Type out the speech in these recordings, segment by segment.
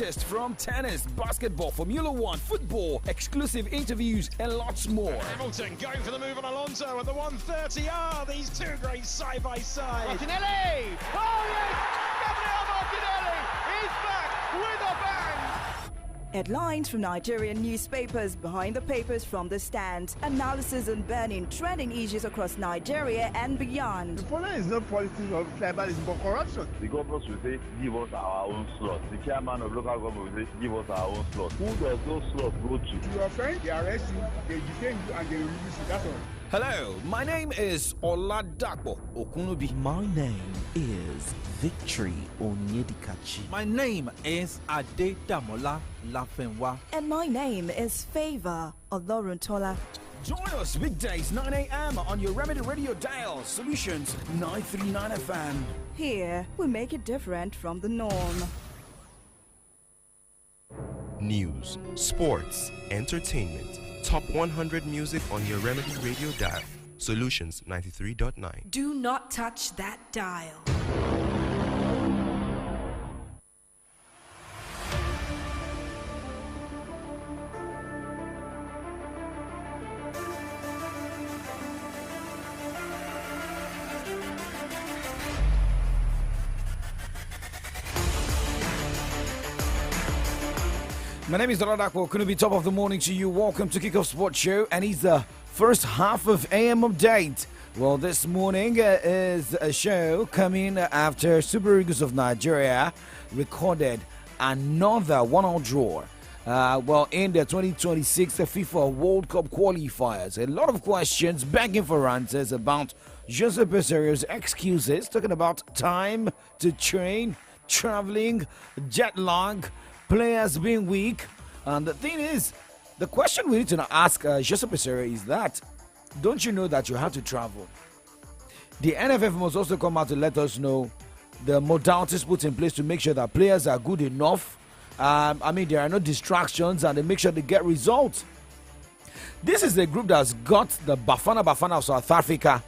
latest from tennis, basketball, Formula One, football, exclusive interviews, and lots more. Hamilton going for the move on Alonso at the 130. These two great side by side. Martinelli! Oh yes! Gabriel Martinelli is back with a bang! Headlines from Nigerian newspapers, behind the papers from the stand, analysis on burning trending issues across Nigeria and beyond. The problem is not politics or tribalism, but corruption. The governors will say, give us our own slot. The chairman of local government will say, give us our own slot. Who does those slots go to? You offend, they arrest you, they detain you, and they release you. That's all. Hello, my name is OLADAPO Okunubi. My name is Victory Onyedikachi. My name is Adedamola LAFENWA. And my name is Favor Oloruntola. Join us weekdays 9 a.m. on your Remedy Radio dial, Solutions 939 FM. Here, we make it different from the norm. News, sports, entertainment. Top 100 music on your Remedy Radio dial. Solutions 93.9. Do not touch that dial. My name is OLADAPO. Couldn't be top of the morning to you. Welcome to Kickoff Sports Show, and it's the first half of AM Update. Well, this morning is a show coming after Super Eagles of Nigeria recorded another 1-0 draw. In the 2026 FIFA World Cup qualifiers, a lot of questions begging for answers about Jose Pesario's excuses, talking about time to train, traveling, jet lag, players being weak. And the thing is, the question we need to ask Jose Pesario is that, don't you know that you have to travel? The NFF must also come out to let us know the modalities put in place to make sure that players are good enough. There are no distractions, and they make sure they get results. This is a group that's got the Bafana of South Africa,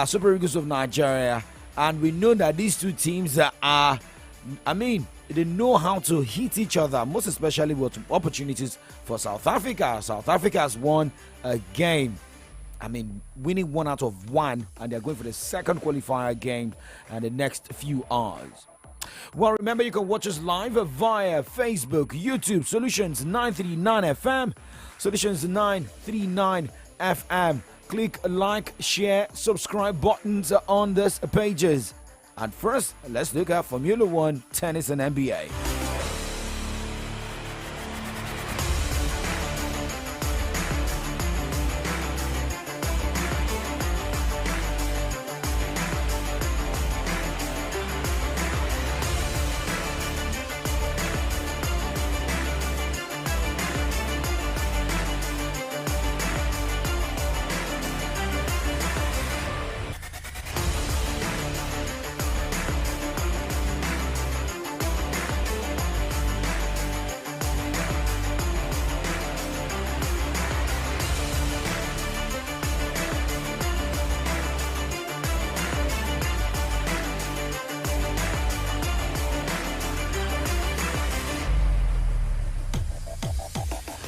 Super Eagles of Nigeria, and we know that these two teams they know how to hit each other, most especially with opportunities for South Africa. South Africa has won a game. Winning 1 out of 1, and they're going for the second qualifier game in the next few hours. Well, remember, you can watch us live via Facebook, YouTube, Solutions 939 FM, Solutions 939 FM. Click like, share, subscribe buttons on these pages. And first, let's look at Formula One, tennis, and NBA.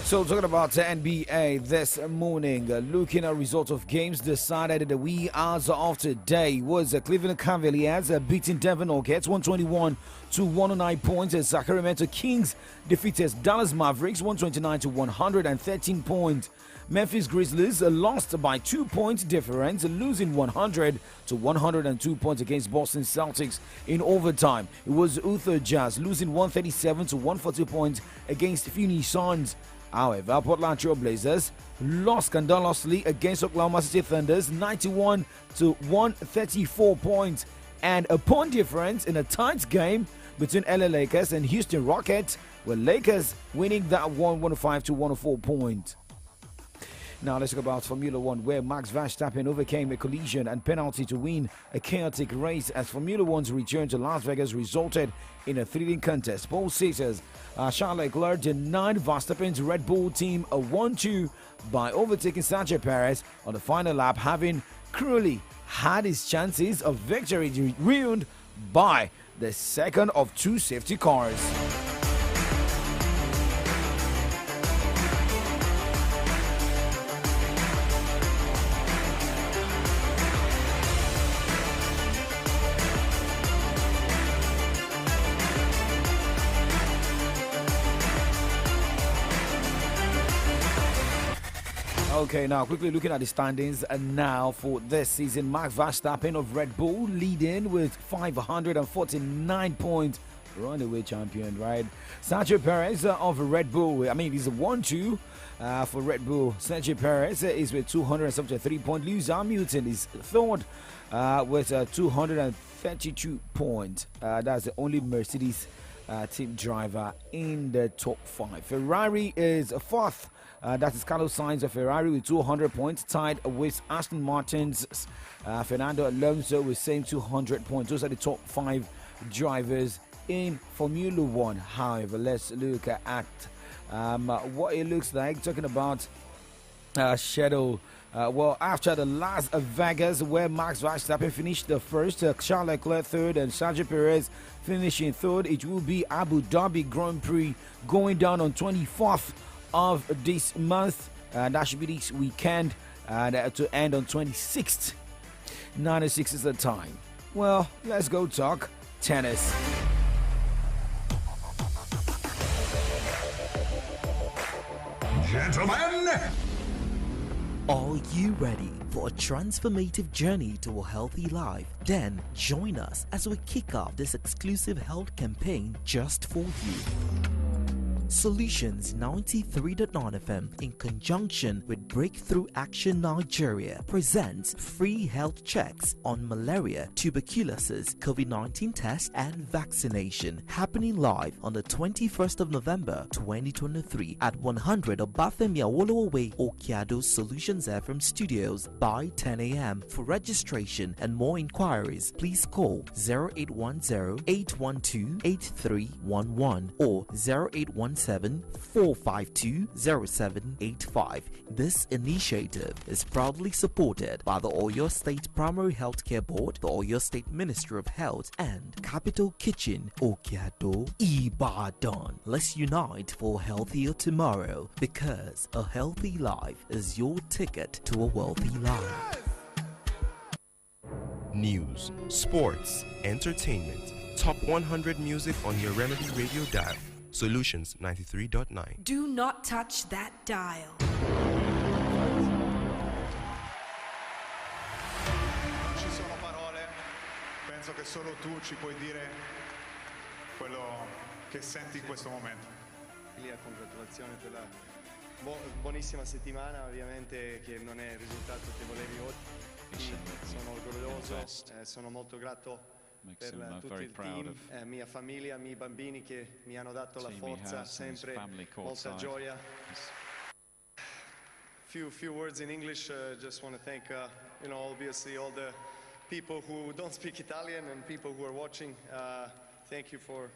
So talking about the NBA this morning, looking at results of games decided in the wee hours of today was Cleveland Cavaliers beating Denver Nuggets 121 to 109 points. Sacramento Kings defeated Dallas Mavericks 129 to 113 points. Memphis Grizzlies lost by 2 point difference, losing 100 to 102 points against Boston Celtics in overtime. It was Utah Jazz losing 137 to 140 points against Phoenix Suns. However, Portland Trail Blazers lost scandalously against Oklahoma City Thunders 91 to 134 points, and a point difference in a tight game between LA Lakers and Houston Rockets, with Lakers winning that one 105 to 104 points. Now let's talk about Formula One, where Max Verstappen overcame a collision and penalty to win a chaotic race as Formula One's return to Las Vegas resulted in a thrilling contest. Pole sitters Charles Leclerc denied Verstappen's Red Bull team a 1-2 by overtaking Sergio Perez on the final lap, having cruelly had his chances of victory ruined by the second of two safety cars. Okay, now quickly looking at the standings and now for this season, Max Verstappen of Red Bull leading with 549 points. Runaway champion, right? Sergio Perez of Red Bull, I mean, he's a 1-2 for Red Bull. Sergio Perez is with 273 points. Lewis Hamilton is third with 232 points. That's the only Mercedes team driver in the top 5. Ferrari is fourth. That is Carlos Sainz of Ferrari with 200 points, tied with Aston Martin's Fernando Alonso with same 200 points. Those are the top 5 drivers in Formula One. However, let's look at what it looks like. Talking about schedule. Well, after the Las Vegas, where Max Verstappen finished the first, Charles Leclerc third, and Sergio Perez finishing third, it will be Abu Dhabi Grand Prix going down on 24th of this month. That should be this weekend, to end on 26th. 96 is the time. Well, let's go talk tennis. Gentlemen, are you ready for a transformative journey to a healthy life? Then join us as we kick off this exclusive health campaign just for you. Solutions 93.9 FM, in conjunction with Breakthrough Action Nigeria, presents free health checks on malaria, tuberculosis, COVID-19 test and vaccination, happening live on the 21st of November 2023 at 100 Obafemi Awolowo Way, Okiado Solutions FM Studios by 10 a.m. For registration and more inquiries, please call 0810-812-8311 or 0817-452-0785. This initiative is proudly supported by the Oyo State Primary Healthcare Board, the Oyo State Ministry of Health, and Capital Kitchen, Okiado, Ibadan. Let's unite for a healthier tomorrow, because a healthy life is your ticket to a wealthy life. News, sports, entertainment, top 100 music on your Remedy Radio dial. Solutions 93.9. Do not touch that dial. Non ci sono parole, penso che solo tu ci puoi dire quello che senti in questo momento. Congratulazioni per la buonissima settimana, ovviamente che non è il risultato che volevi oggi. Sono orgoglioso, sono molto grato per tutto il team, mia famiglia, miei bambini che mi hanno dato la forza, sempre molta gioia. Few words in English. Just want to thank, obviously all the people who don't speak Italian and people who are watching. Thank you for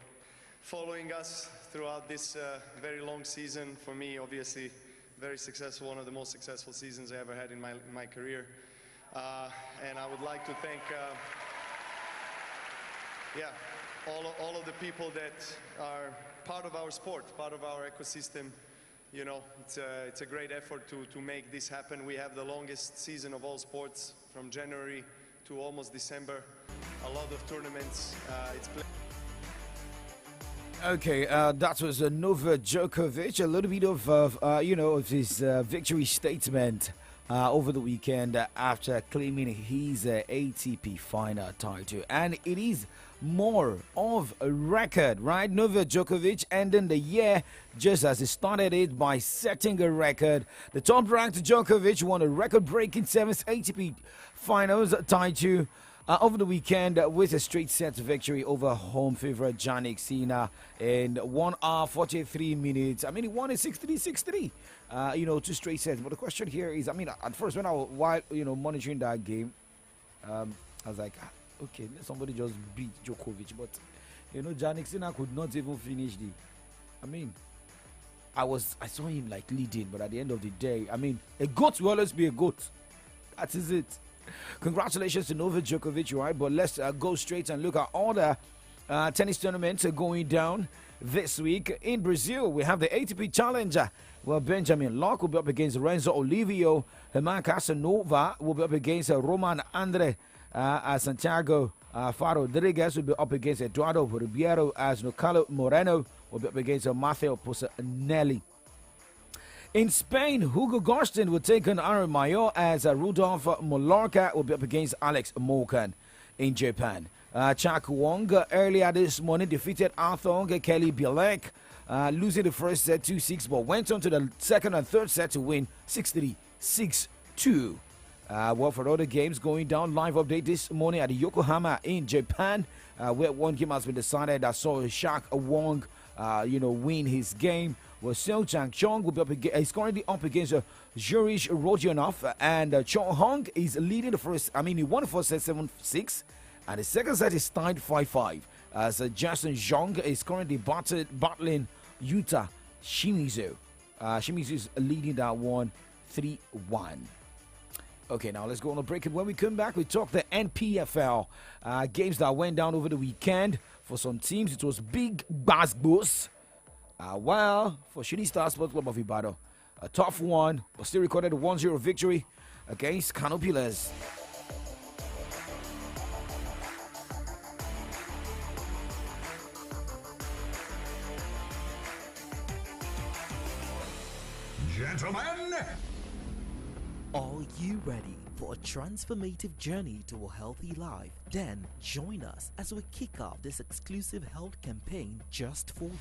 following us throughout this very long season. For me, obviously, very successful, one of the most successful seasons I ever had in my career. And I would like to thank all of the people that are part of our sport, part of our ecosystem. You know, it's a great effort to make this happen. We have the longest season of all sports, from January to almost December. A lot of tournaments. Okay, that was Novak Djokovic. A little bit of his victory statement over the weekend after claiming his ATP final title, and it is more of a record, right? Novak Djokovic ending the year just as he started it by setting a record. The top-ranked Djokovic won a record-breaking 7th ATP Finals title over the weekend with a straight set victory over home favorite Jannik Sinner in 1 hour 43 minutes. I mean, he won it 6-3, 6-3. 2 straight sets. But the question here is, I mean, at first when I was monitoring that game, I was like, okay, let somebody just beat Djokovic. But Jannik Sinner could not even finish the. I mean, I saw him like leading, but at the end of the day, I mean, a goat will always be a goat. That is it. Congratulations to Novak Djokovic, right? But let's go straight and look at all the tennis tournaments going down this week. In Brazil, we have the ATP Challenger. Well, Benjamin Locke will be up against Renzo Olivio. Herman Casanova will be up against Roman Andre. Santiago Faro Rodriguez will be up against Eduardo Ribeiro, as Carlo Moreno will be up against Matteo Posanelli. In Spain, Hugo Gorstin will take on Aaron Mayo as Rudolf Molorca will be up against Alex Mokan. In Japan, Chak Wong earlier this morning defeated Arthur Kelly Bielek, losing the first set 2-6, but went on to the second and third set to win 6-3, 6-2. Well, for other games going down, live update this morning at Yokohama in Japan, where one game has been decided that saw Shak Wong, win his game. Well, Seo Chang Chong will be is currently up against Zurich Rodionov, and Chong Hong is leading the first. He won the first set 7-6, and the second set is tied 5-5. As Justin Zhong is currently battling Yuta Shimizu. Shimizu is leading that one 3-1. Okay, now let's go on a break, and when we come back, we talk the NPFL games that went down over the weekend. For some teams, it was big basketballs. While for Shooting Star Sports Club of Ibadan, a tough one, but still recorded a 1-0 victory against Kano Pillars. Gentlemen, are you ready for a transformative journey to a healthy life? Then join us as we kick off this exclusive health campaign just for you.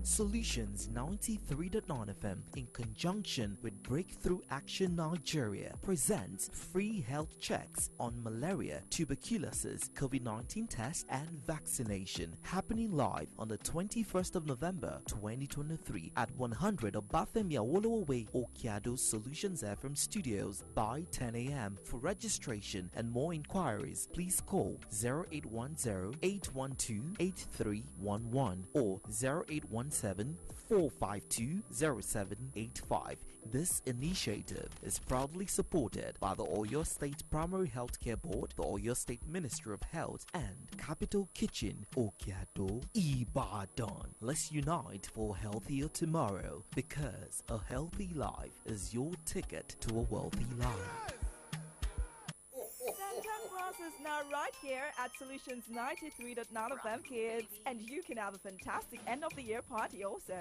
Solutions 93.9 FM, in conjunction with Breakthrough Action Nigeria, presents free health checks on malaria, tuberculosis, COVID-19 test and vaccination, happening live on the 21st of November 2023 at 100 Obafemi Awolowo Way, Okiado Solutions FM Studios by 10 a.m. For registration and more inquiries, please call 0810-812-8311 or 0817-452-0785. This initiative is proudly supported by the Oyo State Primary Healthcare Board, the Oyo State Ministry of Health, and Capital Kitchen, Okiado, Ibadan. Let's unite for a healthier tomorrow, because a healthy life is your ticket to a wealthy life. Santa Claus is now right here at Solutions 93.9 FM, kids, and you can have a fantastic end of the year party also.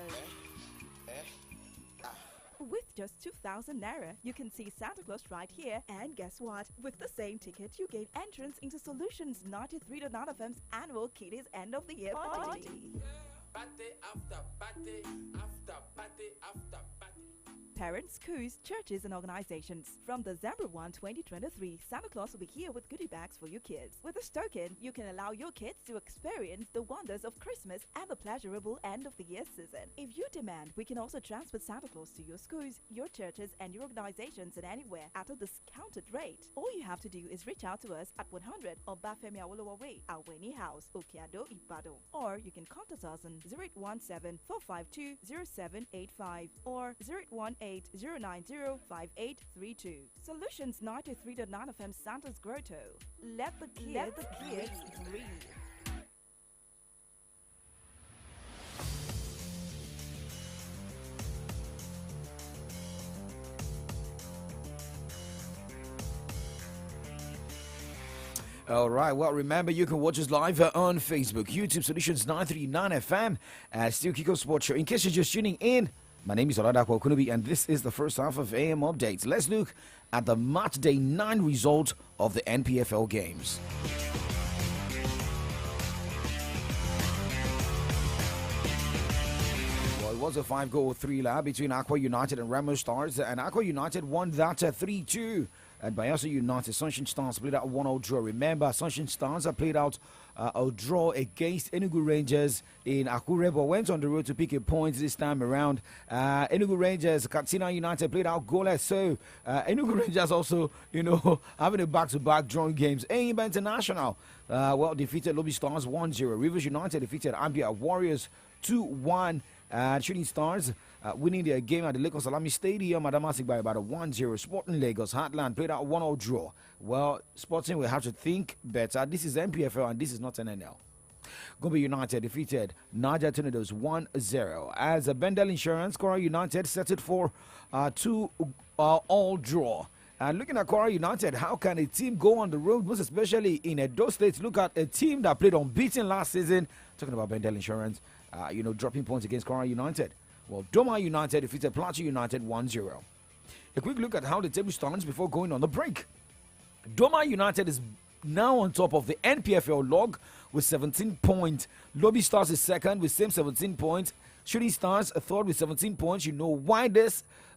With just 2,000 naira, you can see Santa Claus right here, and guess what? With the same ticket, you gain entrance into Solutions 93.9 FM's annual Kiddies End of the Year party. Party after party after party after party. Parents, schools, churches, and organizations. From December 1, 2023, Santa Claus will be here with goodie bags for your kids. With this token, you can allow your kids to experience the wonders of Christmas and the pleasurable end of the year season. If you demand, we can also transfer Santa Claus to your schools, your churches, and your organizations and anywhere at a discounted rate. All you have to do is reach out to us at 100 Obafemi Awolowo Way, Aweni House, Okiado, Ibadan. Or you can contact us on 0817-452-0785 or 0818-090-5832. Solutions 93.9 FM Santa's Grotto. Let the kids dream. All right, well, remember, you can watch us live on Facebook, YouTube, Solutions 939 FM, Still Kiko Sports Show. In case you're just tuning in, my name is OLADAPO Kunubi, and this is the first half of AM Updates. Let's look at the match day 9 result of the NPFL games. Well, it was a 5-goal thriller between Aqua United and Remo Stars, and Aqua United won that 3-2. And Bayelsa United, Sunshine Stars played out a 1-0 draw. Remember, Sunshine Stars played out a draw against Enugu Rangers in Akure, but went on the road to pick a point this time around. Enugu Rangers, Katsina United played out goalless. So Enugu Rangers also, having a back-to-back drawing games. Enyimba International, defeated Lobby Stars 1-0. Rivers United defeated Ambia Warriors 2-1. Shooting Stars winning their game at the Lagos Salami Stadium, Adamasingba by about a 1-0. Sporting Lagos Heartland played out a 1-0 draw. Well, Sporting will have to think better. This is NPFL and this is not NNL. Gombe United defeated Niger Tornadoes 1-0. As Bendel Insurance, Kora United set it for 2-all draw. And looking at Kora United, how can a team go on the road, most especially in Edo State? Look at a team that played unbeaten last season. Talking about Bendel Insurance, dropping points against Kora United. Well, Doma United defeated Plateau United 1-0. A quick look at how the table stands before going on the break. Doma United is now on top of the NPFL log with 17 points. Lobby Stars is second with same 17 points. Shooting Stars third with 17 points. You know why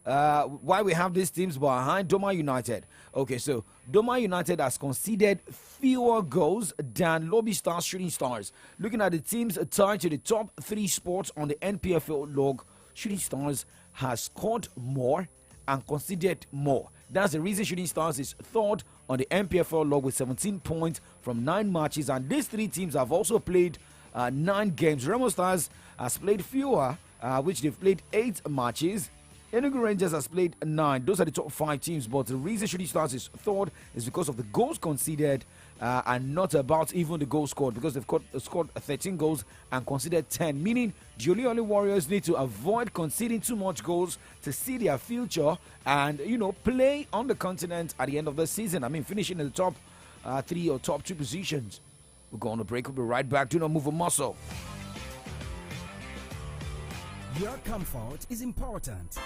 why we have these teams behind Doma United. Okay, so Doma United has conceded fewer goals than Lobby Stars, Shooting Stars. Looking at the teams tied to the top 3 spots on the NPFL log, Shooting Stars has scored more and conceded more. That's the reason Shooting Stars is third on the NPFL log with 17 points from 9 matches. And these 3 teams have also played 9 games. Remo Stars has played fewer, which they've played 8 matches. Enugu Rangers has played 9. Those are the top 5 teams. But the reason Shooting Stars is third is because of the goals conceded and not about even the goals scored, because they've scored 13 goals and conceded 10. Meaning the Oli Warriors need to avoid conceding too much goals to see their future and, play on the continent at the end of the season. I mean, finishing in the top 3 or top 2 positions. We're going to break. We'll be right back. Do not move a muscle. Your comfort is important.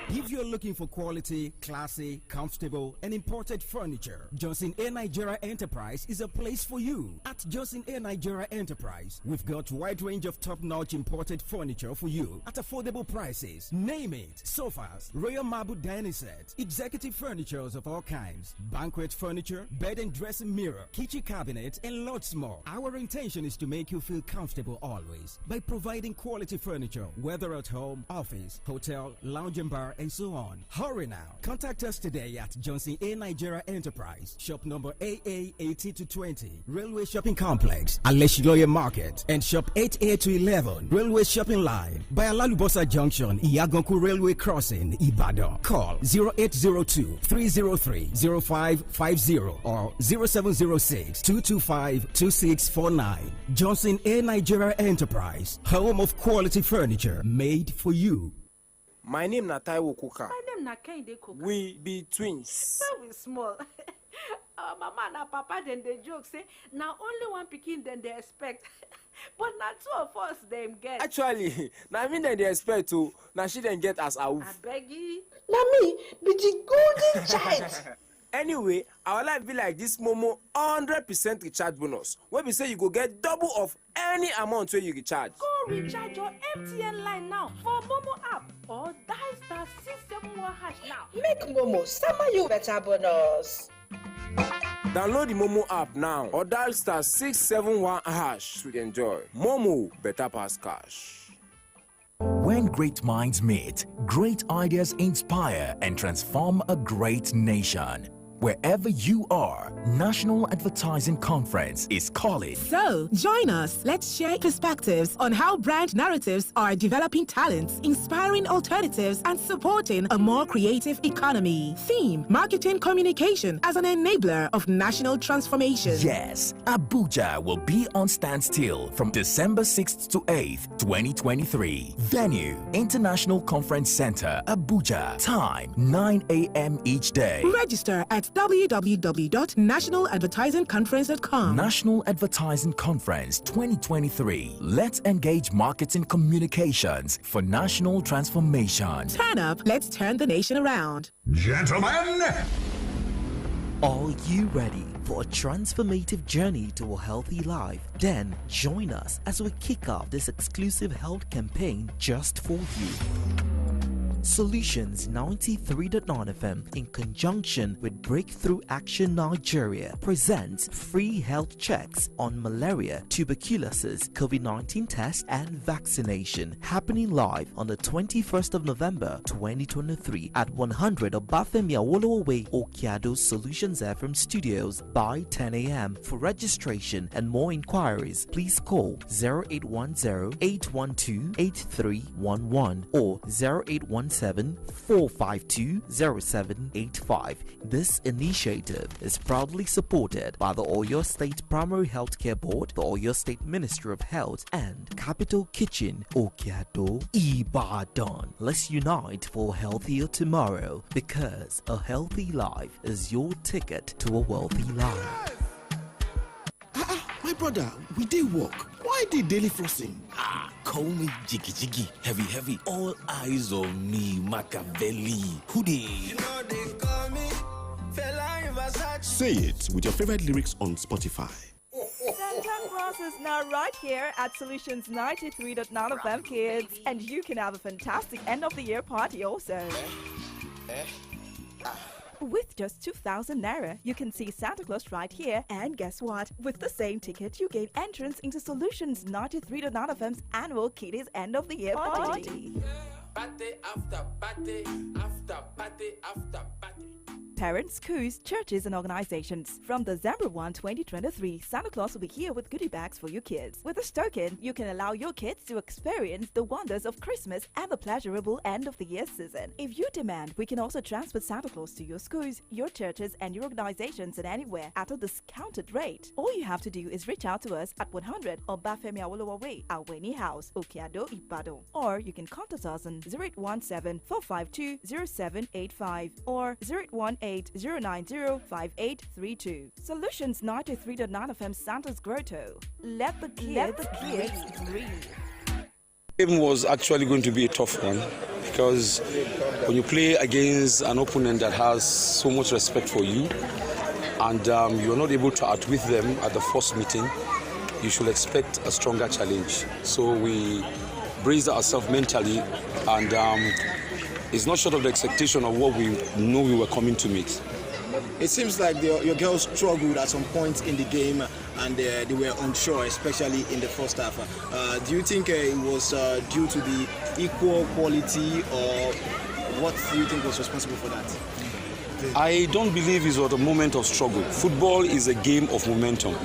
If you're looking for quality, classy, comfortable, and imported furniture, Johnson A. Nigeria Enterprise is a place for you. At Johnson A. Nigeria Enterprise, we've got a wide range of top-notch imported furniture for you at affordable prices. Name it: sofas, royal marble dining set, executive furnitures of all kinds, banquet furniture, bed and dressing mirror, kitchen cabinet, and lots more. Our intention is to make you feel comfortable always by providing quality furniture, whether at home, office, hotel, lounge and bar, and so on. Hurry now. Contact us today at Johnson A. Nigeria Enterprise, shop number AA 80-20, Railway Shopping Complex, Aleshiloye Market, and shop 8A-11, Railway Shopping Line, by Alalubosa Junction, Iyagonku Railway Crossing, Ibadan. Call 0802-303-0550 or 0706-225-2649. Johnson A. Nigeria Enterprise, home of quality furniture made for you. My name na Taiwo Kuka. My name na Kende Kuka. We be twins. We small. Mama and papa then they joke say now only one pikin then they expect. But not 2 of us them get. Actually, now I mean then they expect to. Now she then get as a wolf. I beg you. Na me be the golden child. Anyway, our life be like this Momo 100% recharge bonus. Where we say you go get double of any amount where you recharge. Go recharge your MTN line now for Momo app or dial *671# now. Make Momo summer you better bonus. Download the Momo app now or dial *671# to enjoy. Momo, better pass cash. When great minds meet, great ideas inspire and transform a great nation. Wherever you are, National Advertising Conference is calling. So, join us. Let's share perspectives on how brand narratives are developing talents, inspiring alternatives, and supporting a more creative economy. Theme: Marketing Communication as an enabler of national transformation. Yes, Abuja will be on standstill from December 6th to 8th, 2023. Venue: International Conference Center, Abuja. Time: 9 a.m. each day. Register at www.nationaladvertisingconference.com. National Advertising Conference 2023. Let's engage marketing communications for national transformation. Turn up, let's turn the nation around. Gentlemen, are you ready for a transformative journey to a healthy life? Then join us as we kick off this exclusive health campaign just for you. Solutions 93.9 FM in conjunction with Breakthrough Action Nigeria presents free health checks on malaria, tuberculosis, COVID-19 test and vaccination, happening live on the 21st of November 2023 at 100 Obafemi Awolowo Way, Okiado Solutions FM Studios by 10 a.m. For registration and more inquiries, please call 0810-812-8311 or 0817-452-0785. This initiative is proudly supported by the Oyo State Primary Healthcare Board, the Oyo State Ministry of Health, and Capital Kitchen, Okiado, Ibadan. Let's unite for a healthier tomorrow, because a healthy life is your ticket to a wealthy life. My brother, we did work. Why did daily flossing? Call me Jiggy Jiggy. Heavy, heavy. All eyes on me, Machiavelli. Who dey? Say it with your favorite lyrics on Spotify. Santa Claus is now right here at Solutions 93.9 FM, kids. And you can have a fantastic end of the year party also. With just 2,000 Naira, you can see Santa Claus right here. And guess what? With the same ticket, you gain entrance into Solutions 93.9 FM's annual Kiddies End of the Year party. Party after party, after party, after party. Parents, schools, churches, and organizations. From December 1, 2023, Santa Claus will be here with goodie bags for your kids. With this token, you can allow your kids to experience the wonders of Christmas and the pleasurable end of the year season. If you demand, we can also transfer Santa Claus to your schools, your churches, and your organizations and anywhere at a discounted rate. All you have to do is reach out to us at 100 Obafemi Awolowo Way, Aweni House, Okeado, Ibadan. Or you can contact us on 0817-452-0785 or 0818-090-5832. Solutions 93.9 FM Santa's Grotto. Let the kids breathe. The game was actually going to be a tough one because when you play against an opponent that has so much respect for you and you're not able to outwit them at the first meeting, you should expect a stronger challenge. So we braced ourselves mentally and it's not short of the expectation of what we know we were coming to meet. It seems like your girls struggled at some point in the game and they were unsure, especially in the first half. Do you think it was due to the equal quality, or what do you think was responsible for that? I don't believe it was a moment of struggle. Football is a game of momentum.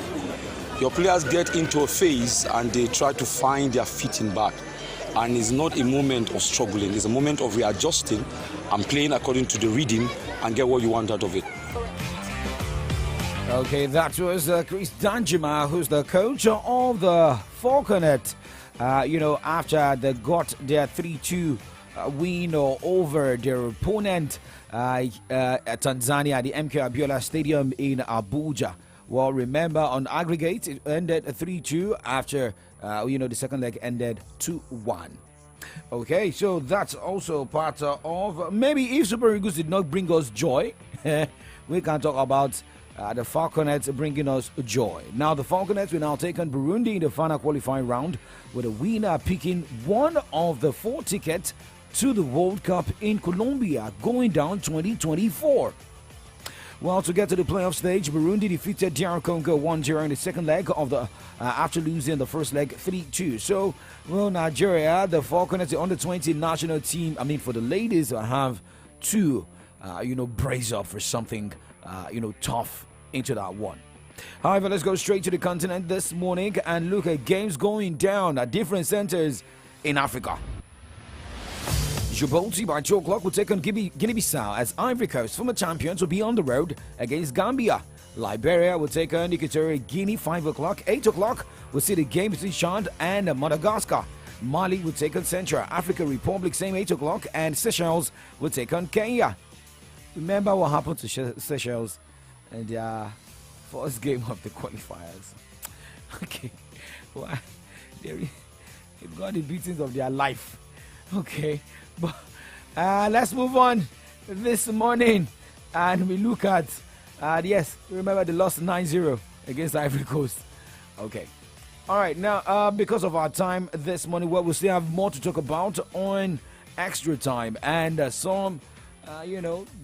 Your players get into a phase and they try to find their feet in back. And it's not a moment of struggling, it's a moment of readjusting and playing according to the rhythm and get what you want out of it. Okay, that was Chris Danjuma, who's the coach of the Falconet. After they got their 3-2 win over their opponent at Tanzania at the MK Abiola Stadium in Abuja. Well, remember, on aggregate, it ended 3-2 after, the second leg ended 2-1. Okay, so that's also part of, maybe if Super Eagles did not bring us joy, we can talk about the Falconets bringing us joy. Now, the Falconets will now take on Burundi in the final qualifying round, with a winner picking one of the 4 tickets to the World Cup in Colombia going down 2024. Well, to get to the playoff stage, Burundi defeated DR Congo 1-0 in the second leg of the after losing the first leg 3-2. So, well, Nigeria, the Falconets, the under-20 national team, for the ladies, have to, brace up for something, tough into that one. However, let's go straight to the continent this morning and look at games going down at different centers in Africa. Djibouti by 2 o'clock will take on Guinea-Bissau as Ivory Coast, former champions, will be on the road against Gambia. Liberia will take on Equatorial Guinea 5 o'clock. 8 o'clock will see the game between Chad and Madagascar. Mali will take on Central African Republic, same 8 o'clock, and Seychelles will take on Kenya. Remember what happened to Seychelles in their first game of the qualifiers? Okay, well, they've got the beatings of their life. Okay, but let's move on this morning and we look at, remember the loss 9-0 against Ivory Coast. Okay, all right, now because of our time this morning, we'll still have more to talk about on Extra Time and some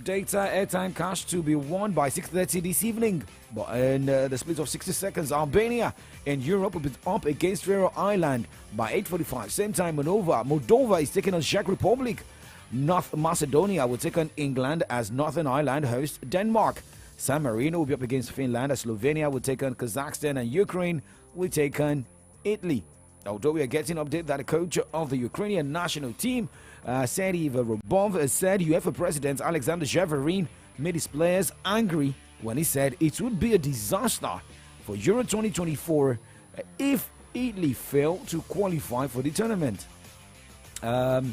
data, airtime, cash to be won by 6:30 this evening. But in the split of 60 seconds, Albania in Europe will be up against Faroe Island by 8:45. Same time, Moldova is taking on Czech Republic. North Macedonia will take on England as Northern Ireland hosts Denmark. San Marino will be up against Finland as Slovenia will take on Kazakhstan, and Ukraine will take on Italy. Although we are getting update that the coach of the Ukrainian national team, Serhiy Verobov, said UEFA President Alexander Shevcherin made his players angry when he said it would be a disaster for Euro 2024 if Italy failed to qualify for the tournament. Well,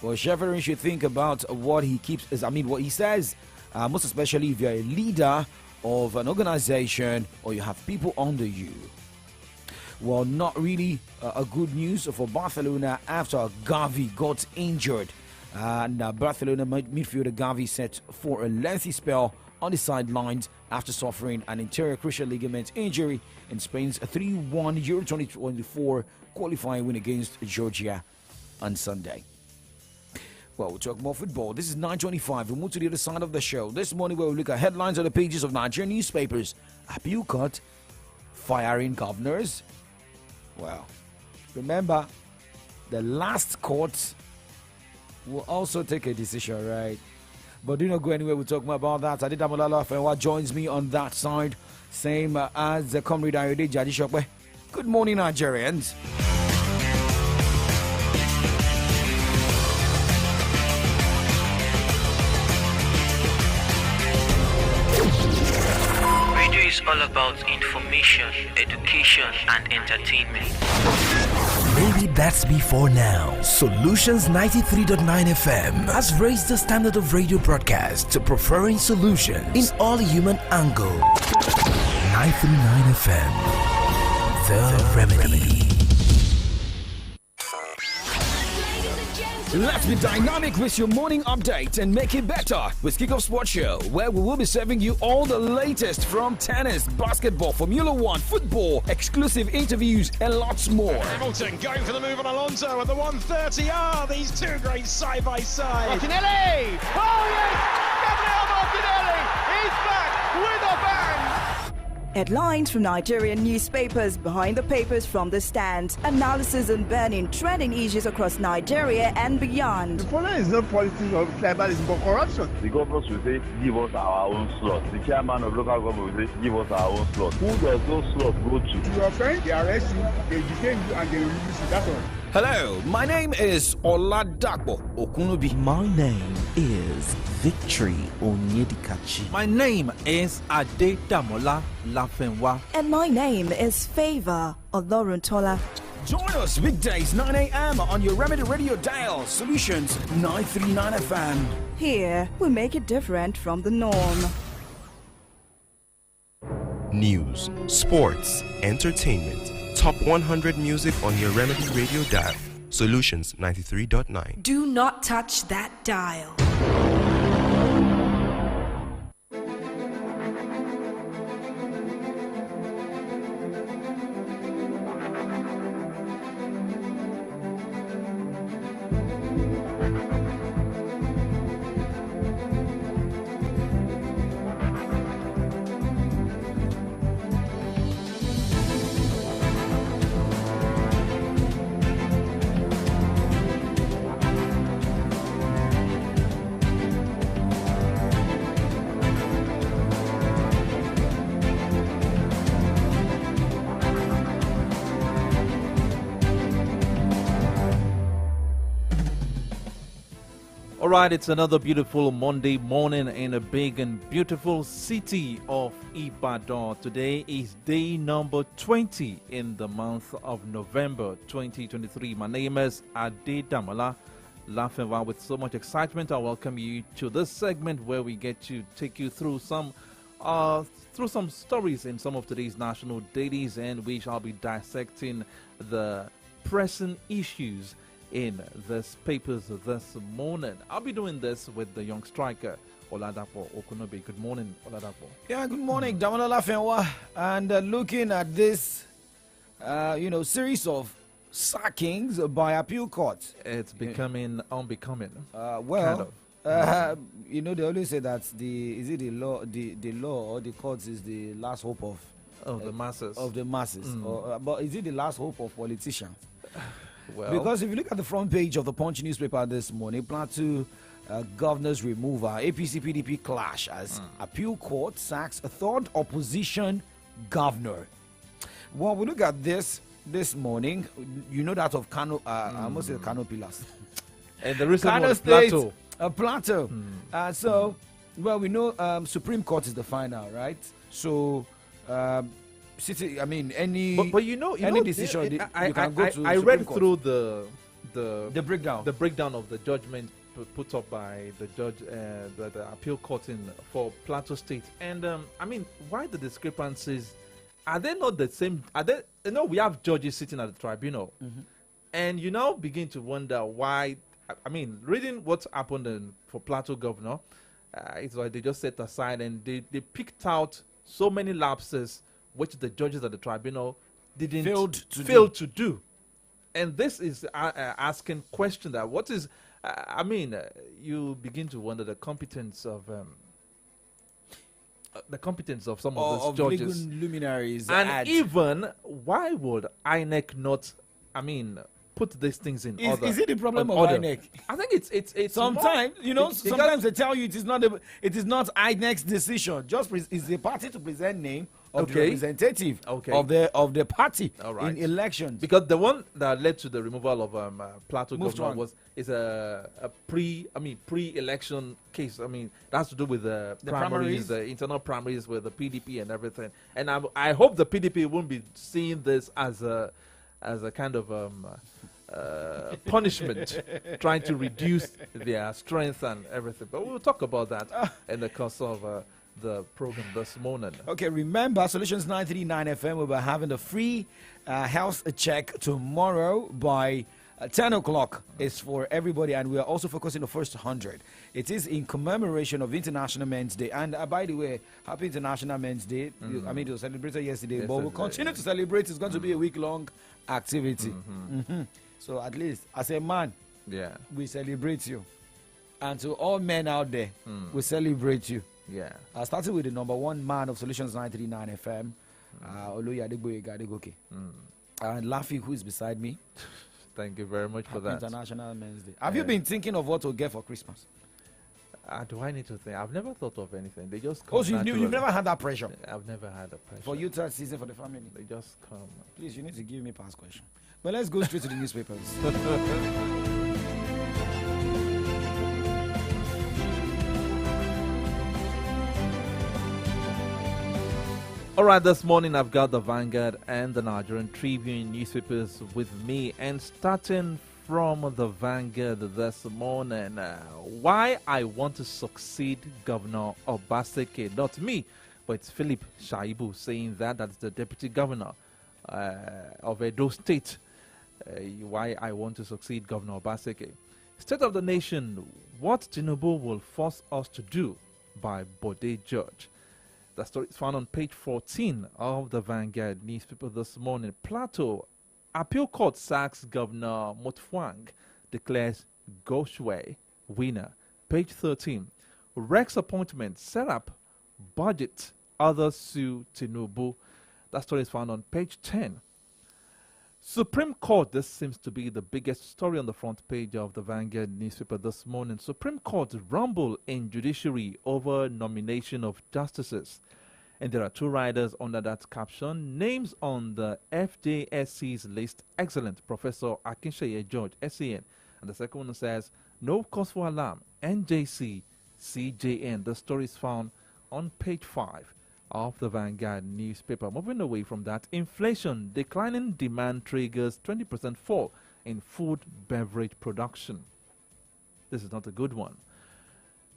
Shevcherin should think about what he what he says, most especially if you're a leader of an organization or you have people under you. Well, not really a good news for Barcelona after Gavi got injured. And Barcelona midfielder Gavi set for a lengthy spell on the sidelines after suffering an anterior cruciate ligament injury in Spain's 3-1 Euro 2024 qualifying win against Georgia on Sunday. Well, we'll talk more football. This is 9:25. We'll move to the other side of the show. This morning we'll look at headlines on the pages of Nigerian newspapers. Appeal court firing governors. Well, remember, the last court will also take a decision, right? But do not go anywhere. We'll talk more about that. Adedamola LAFENWA joins me on that side. Same as the comrade Ayode Jadishokwe. Good morning, Nigerians. Radio is all about information, education, and entertainment. Maybe that's before now. Solutions 93.9 FM has raised the standard of radio broadcast to preferring solutions in all human angle. 939 FM, the remedy. Let's be dynamic with your morning update and make it better with Kickoff Sports Show, where we will be serving you all the latest from tennis, basketball, Formula One, football, exclusive interviews, and lots more. Hamilton going for the move on Alonso at the 130. These two great side by side. Martinelli! Oh yes! Gabriel Martinelli! He's back with a bang! Headlines from Nigerian newspapers, behind the papers from the stand, analysis on burning trending issues across Nigeria and beyond. The problem is not politics or tribalism, but corruption. The governors will say, give us our own slot. The chairman of local government will say, give us our own slot. Who does those slots go to? Your friend, they arrest you, they detain you, and they release you. That's all. Hello, my name is OLADAPO Okunubi. My name is Victory Onyedikachi. My name is Adedamola LAFENWA. And my name is Favor Oloruntola. Join us weekdays 9 a.m. on your Remedy Radio dial, Solutions 939 FM. Here, we make it different from the norm. News, sports, entertainment. Top 100 music on your Remedy Radio dial. Solutions 93.9. Do not touch that dial. Alright, it's another beautiful Monday morning in a big and beautiful city of Ibadan. Today is day number 20 in the month of November 2023. My name is Adedamola LAFENWA. With so much excitement, I welcome you to this segment where we get to take you through some stories in some of today's national dailies, and we shall be dissecting the pressing issues in this papers this morning. I'll be doing this with the young striker OLADAPO Okunobi. Good morning, OLADAPO. Yeah, good morning, Damola LAFENWA. And looking at this, series of sackings by appeal courts. It's becoming unbecoming. They always say that the law or the courts is the last hope of the masses. But is it the last hope of politicians? Well, because if you look at the front page of the Punch newspaper this morning, Plateau governor's removal, APC PDP clash as appeal court sacks a third opposition governor. Well, we look at this morning. You know that of Kano, I almost said Kano Pillars. And the recent Kano one, State, Plateau. So, we know Supreme Court is the final, right? So, any decision you can go to. I read through the breakdown of the judgment put up by the judge, the appeal court for Plateau State, and why the discrepancies are they not the same? Are they? We have judges sitting at the tribunal, and you now begin to wonder why. I mean, reading what happened for Plateau governor, it's like they just set aside and they picked out so many lapses which the judges at the tribunal didn't failed to do. And this is asking question that what is, you begin to wonder the competence of some of those judges, legal luminaries, and even why would INEC not? Put these things in order. Is it the problem of order? INEC? I think it's sometimes sometimes they tell you it is not INEC's decision. Just is the party to present name of the representative of the party in elections. Because the one that led to the removal of Plateau governor is a pre-election case. I mean, that has to do with the primaries, the internal primaries with the PDP and everything. And I hope the PDP won't be seeing this as a kind of punishment, trying to reduce their strength and everything. But we'll talk about that in the course of the program this morning. Okay, remember, Solutions 939 FM will be having a free health check tomorrow by 10 o'clock. It's for everybody, and we are also focusing on the first 100. It is in commemoration of International Men's Day. And by the way, happy International Men's Day. It was celebrated yesterday, but we'll continue to celebrate. It's going to be a week-long activity. So at least, as a man, we celebrate you. And to all men out there, we celebrate you. Yeah. I started with the number one man of Solutions 939 FM, Oluya Adegboyega. And Lafi, who is beside me. Thank you very much for that. International Men's Day. Have you been thinking of what to get for Christmas? Do I need to think? I've never thought of anything. They just come. Oh, so you've never had that pressure? I've never had that pressure. For you third season for the family? They just come. Please, you need to give me past question. But let's go straight to the newspapers. All right, this morning I've got the Vanguard and the Nigerian Tribune newspapers with me, and starting from the Vanguard this morning, why I want to succeed Governor Obaseki, not me, but it's Philip Shaibu saying that's the Deputy Governor of Edo State, why I want to succeed Governor Obaseki. State of the Nation, what Tinubu will force us to do, by Bode George. The story is found on page 14 of the Vanguard newspaper this morning. Plateau Appeal Court sacks Governor Mutfwang, declares Goshwe winner. Page 13. Rex appointment, set up budget, others sue Tinubu. That story is found on page 10. Supreme Court, this seems to be the biggest story on the front page of the Vanguard newspaper this morning. Supreme Court rumble in judiciary over nomination of justices. And there are two riders under that caption. Names on the FJSC's list, excellent. Professor Akinshaye George, SAN. And the second one says, no cause for alarm, NJC, CJN. The story is found on page 5 of the Vanguard newspaper. Moving away from that, inflation, declining demand triggers 20% fall in food beverage production. This is not a good one.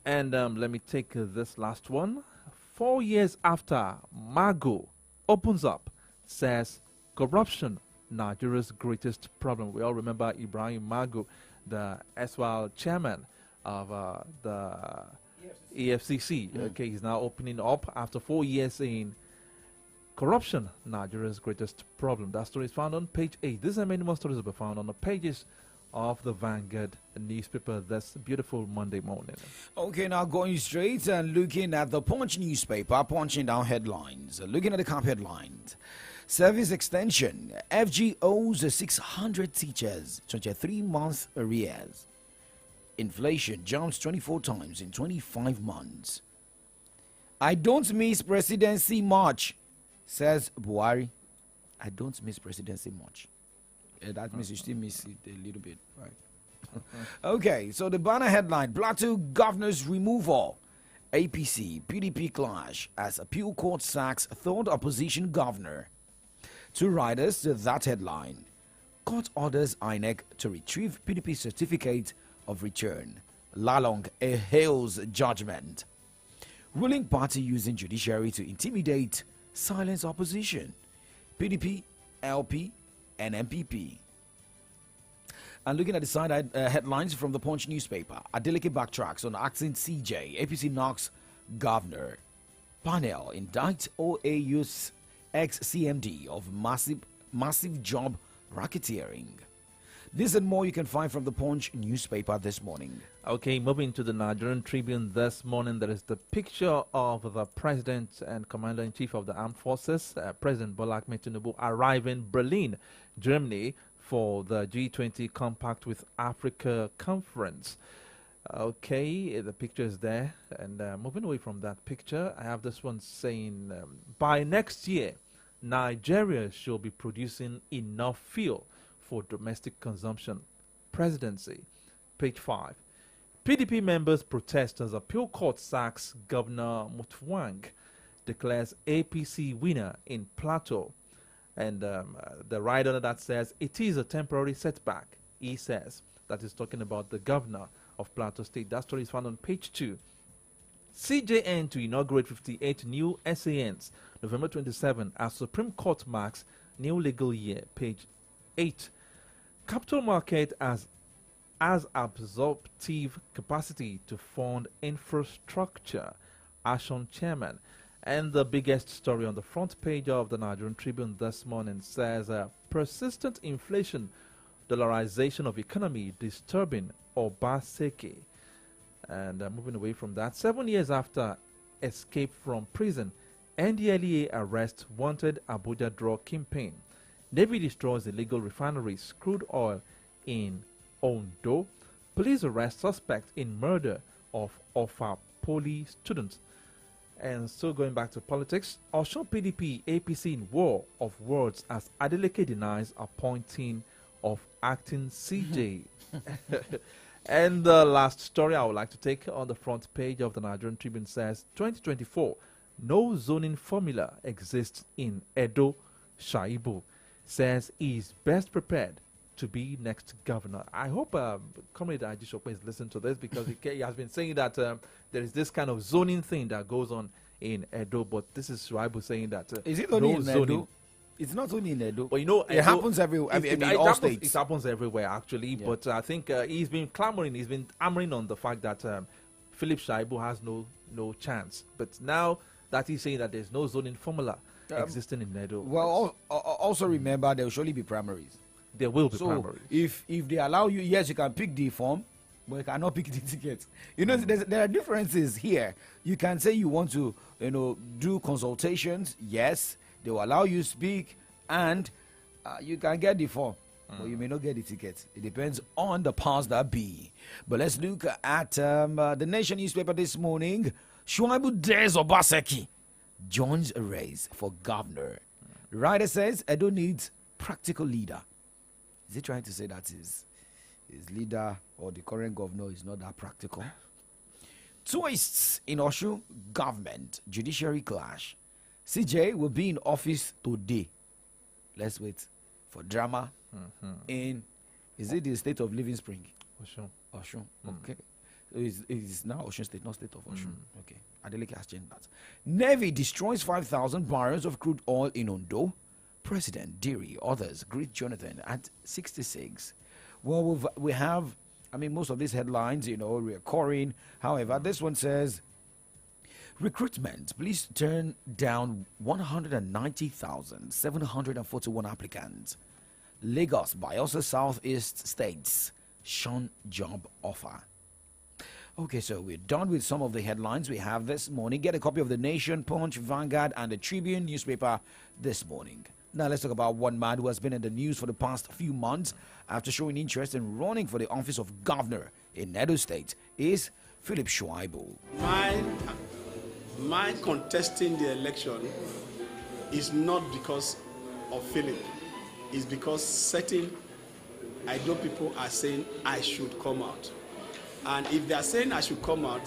And let me take this last one. 4 years after Mago opens up, says corruption, Nigeria's greatest problem. We all remember Ibrahim Mago, the erstwhile chairman of the EFCC. Okay, he's now opening up after 4 years in corruption, Nigeria's greatest problem. That story is found on page 8. These and many more stories will be found on the pages of the Vanguard newspaper this beautiful Monday morning. Okay, now going straight and looking at the Punch newspaper, punching down headlines. Looking at the camp headlines. Service extension. FG owes 600 teachers 23-month arrears. Inflation jumps 24 times in 25 months. I don't miss presidency much, says Buhari. I don't miss presidency much. That means you still miss it a little bit, right? Okay, so the banner headline, Plateau Governor's removal. APC, PDP clash as appeal court sacks third opposition governor. Two riders to that headline. Court orders INEC to retrieve PDP certificate of return. Lalong hails judgment. Ruling party using judiciary to intimidate silence opposition. PDP, LP, and MPP. And looking at the side headlines from the Punch newspaper, Adeleke backtracks on acting CJ, APC knocks governor. Panel indict OAU's ex-CMD of massive job racketeering. This and more you can find from the Punch newspaper this morning. Okay, moving to the Nigerian Tribune this morning, there is the picture of the President and Commander-in-Chief of the Armed Forces, President Bola Ahmed Tinubu, arriving Berlin, Germany, for the G20 Compact with Africa conference. Okay, the picture is there. And moving away from that picture, I have this one saying, by next year, Nigeria should be producing enough fuel for domestic consumption. Presidency, page 5. PDP members protest as appeal court sacks Governor Mutfwang, declares APC winner in Plateau. And the rider that says it is a temporary setback, he says. That is talking about the governor of Plateau State. That story is found on page 2. CJN to inaugurate 58 new SANs, November 27, as Supreme Court marks new legal year, page 8. Capital market as absorptive capacity to fund infrastructure, Ashon chairman. And the biggest story on the front page of the Nigerian Tribune this morning says persistent inflation, dollarization of economy disturbing Obaseki. And moving away from that, 7 years after escape from prison, NDLEA arrest wanted Abuja drug campaign. Navy destroys illegal refineries, crude oil in Ondo. Police arrest suspect in murder of Ofa Poly students. And so going back to politics, Osun PDP, APC in war of words as Adeleke denies appointing of acting CJ. And the last story I would like to take on the front page of the Nigerian Tribune says 2024, no zoning formula exists in Edo. Shaibu says he is best prepared to be next governor. I hope Comrade Ajishokwe is listening to this because he has been saying that there is this kind of zoning thing that goes on in Edo, but this is Shaibu saying that is it only no in zoning. Edo? It's not only in Edo. But you know, it happens everywhere. All states. It happens everywhere, actually. Yeah. But I think he's been clamoring, he's been hammering on the fact that Philip Shaibu has no chance. But now that he's saying that there's no zoning formula existing in Edo. Well, also remember there will surely be primaries. There will be primaries. If they allow you, yes, you can pick the form, but you cannot pick the ticket. You know, there are differences here. You can say you want to, do consultations. Yes, they will allow you to speak, and you can get the form, but you may not get the ticket. It depends on the powers that be. But let's look at the Nation newspaper this morning. Shuaibu dares Obaseki joins a race for governor. Writer says Edo needs practical leader. Is he trying to say that his leader or the current governor is not that practical? Twists in Oshu government judiciary clash. CJ will be in office today. Let's wait for drama in, is it the state of Living Spring? Oshun. Okay. It's now Osun State, not state of Osun. Okay. Adeleke has changed that. Navy destroys 5,000 barrels of crude oil in Ondo. President Diri, others greet Jonathan at 66. Well, we have, most of these headlines, recurring. However, this one says, recruitment. Please turn down 190,741 applicants. Lagos, Bayelsa Southeast states shun job offer. Okay, so we're done with some of the headlines we have this morning. Get a copy of the Nation, Punch, Vanguard, and the Tribune newspaper this morning. Now let's talk about one man who has been in the news for the past few months after showing interest in running for the office of governor in Edo State. Is Philip Shaibu. My contesting the election is not because of Philip. It's because certain Edo people are saying I should come out. And if they are saying I should come out,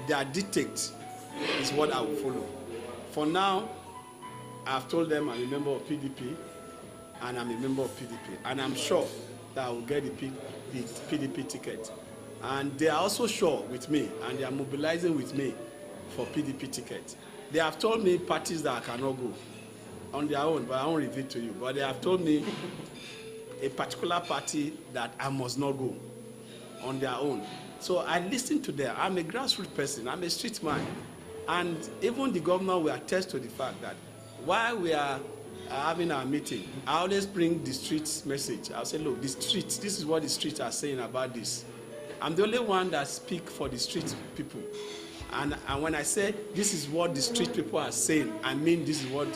their dictate is what I will follow. For now, I've told them I'm a member of PDP, and I'm a member of PDP. And I'm sure that I will get the PDP ticket. And they are also sure with me, and they are mobilizing with me for PDP ticket. They have told me parties that I cannot go on their own, but I won't reveal to you. But they have told me a particular party that I must not go on their own. So I listen to them. I'm a grassroots person. I'm a street man. And even the governor will attest to the fact that while we are having our meeting, I always bring the streets message. I'll say, look, the streets, this is what the streets are saying about this. I'm the only one that speak for the street people. And when I say this is what the street people are saying, I mean this is what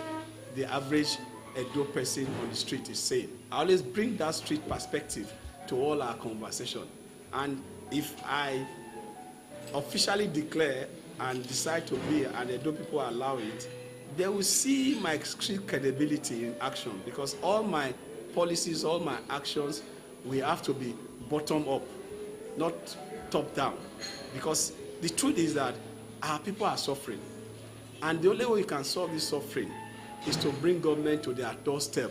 the average Edo person on the street is saying. I always bring that street perspective to all our conversation. And if I officially declare and decide to be, and Edo people allow it, they will see my street credibility in action, because all my policies, all my actions will have to be bottom up, not top down. Because the truth is that our people are suffering. And the only way we can solve this suffering is to bring government to their doorstep.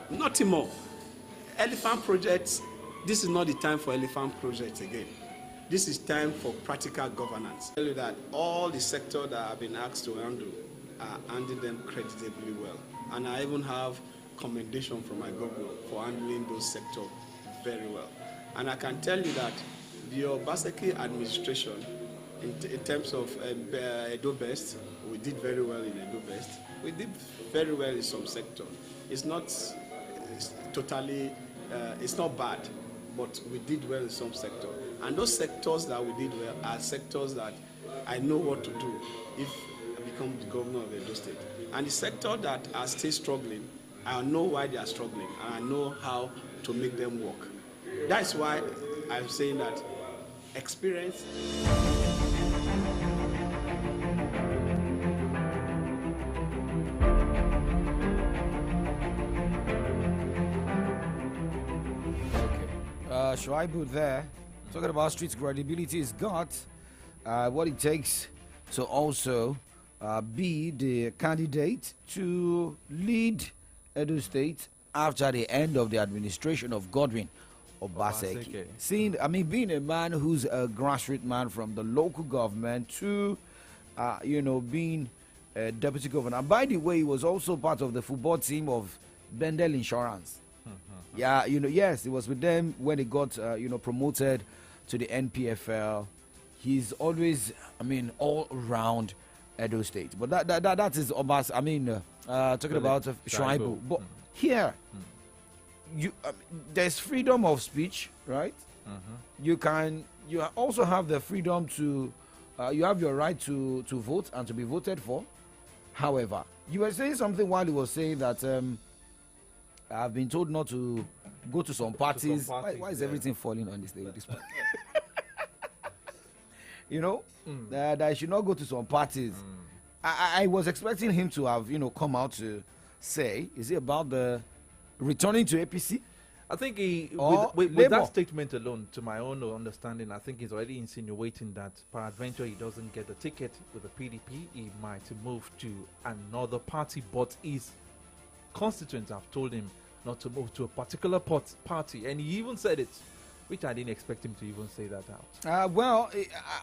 Nothing more. Elephant projects, this is not the time for elephant projects again. This is time for practical governance. I tell you that all the sectors that have been asked to handle are handling them creditably well. And I even have commendation from my governor for handling those sectors very well. And I can tell you that the Obaseki administration, in terms of Edo Best, we did very well in Edo Best. We did very well in some sector. It's not totally, it's not bad, but we did well in some sector. And those sectors that we did well are sectors that I know what to do if I become the governor of Edo State. And the sector that are still struggling, I know why they are struggling, and I know how to make them work. That's why I'm saying that experience. Shuaibu there, talking about street credibility is got what it takes to also be the candidate to lead Edo State after the end of the administration of Godwin Obaseki. Seeing, I mean, being a man who's a grassroots man from the local government to, being a deputy governor. And by the way, he was also part of the football team of Bendel Insurance. Yeah, yes, it was with them when he got, promoted to the NPFL. He's always, all around Edo State. But that is Obas. Talking about Shuaibu. But here, there's freedom of speech, right? You also have the freedom to, you have your right to vote and to be voted for. However, you were saying something while you were saying that I've been told not to go to some parties. Why is everything falling on this day? This point? That I should not go to some parties. I was expecting him to have, come out to say, is it about the returning to APC? I think with that statement alone, to my own understanding, I think he's already insinuating that peradventure he doesn't get the ticket with the PDP, he might move to another party, but his constituents have told him not to move to a particular party, and he even said it, which I didn't expect him to even say that out.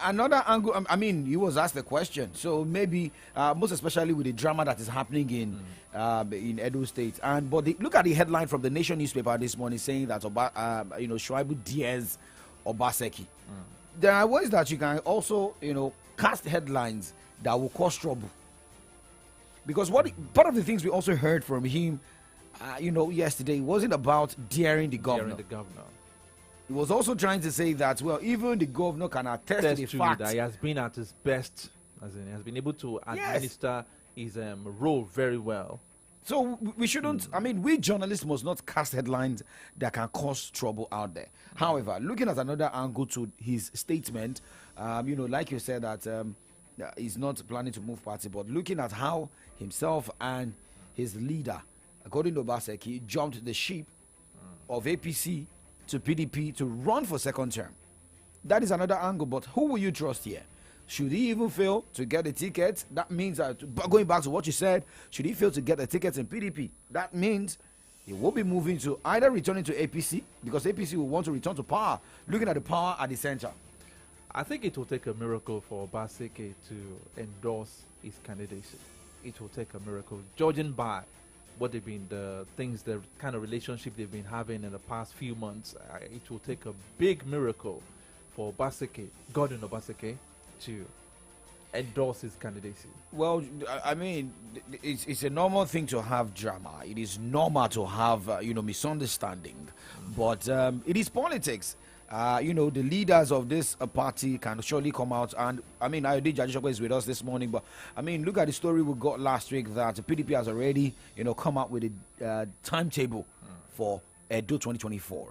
Another angle, he was asked the question, so maybe most especially with the drama that is happening in Edo State, but look at the headline from the Nation newspaper this morning saying that Shuaibu dares Obaseki. There are ways that you can also cast headlines that will cause trouble, because part of the things we also heard from him yesterday wasn't about daring the governor. He was also trying to say that, well, even the governor can attest to the fact that he has been at his best, as in he has been able to administer his role very well. So we shouldn't, we journalists must not cast headlines that can cause trouble out there. However, looking at another angle to his statement, like you said that he's not planning to move party, but looking at how himself and his leader, according to Obaseki, jumped the ship of APC to PDP to run for second term. That is another angle, but who will you trust here? Should he even fail to get a ticket? That means that, going back to what you said, should he fail to get a ticket in PDP? That means he will be moving to either returning to APC, because APC will want to return to power, looking at the power at the center. I think it will take a miracle for Obaseki to endorse his candidacy. It will take a miracle, judging by what they've been, the things, the kind of relationship they've been having in the past few months. It will take a big miracle for Obaseki, Gordon Obaseki, to endorse his candidacy. Well, I mean, it's a normal thing to have drama. It is normal to have, misunderstanding. But it is politics. The leaders of this party can surely come out. And, I mean, Ayode Ajishokwe is with us this morning. But, I mean, look at the story we got last week that the PDP has already, come up with a timetable for Edo 2024.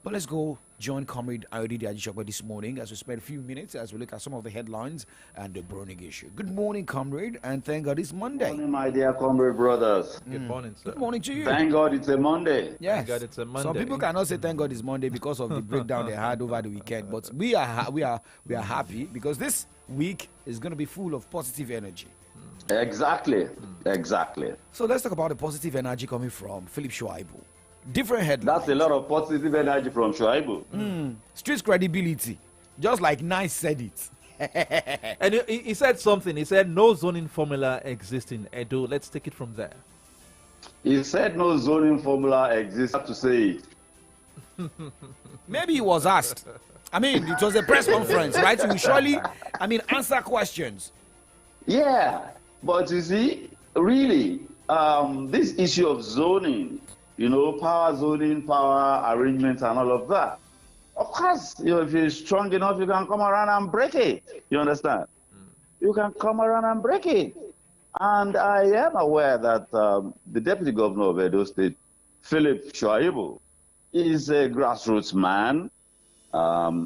But let's go join Comrade Ayode Ajishokwe this morning as we spend a few minutes as we look at some of the headlines and the burning issue. Good morning, Comrade, and thank God it's Monday. Good morning, my dear Comrade brothers. Good morning, sir. Good morning to you. Thank God it's a Monday. Yes. Thank God it's a Monday. Some people cannot say thank God it's Monday because of the breakdown they had over the weekend, but we are happy because this week is going to be full of positive energy. Exactly. So let's talk about the positive energy coming from Philip Shuaibu. Different headlines. That's a lot of positive energy from Shuaibu. Street credibility, just like Nice said it. And he said something. He said no zoning formula exists in Edo. Let's take it from there. He said no zoning formula exists. To say it. Maybe he was asked. I mean, it was a press conference, right? You surely, answer questions. Yeah, but you see, really, this issue of zoning, power zoning, power arrangements, and all of that. Of course, if you're strong enough, you can come around and break it. You understand? You can come around and break it. And I am aware that the Deputy Governor of Edo State, Philip Shuaibu, is a grassroots man.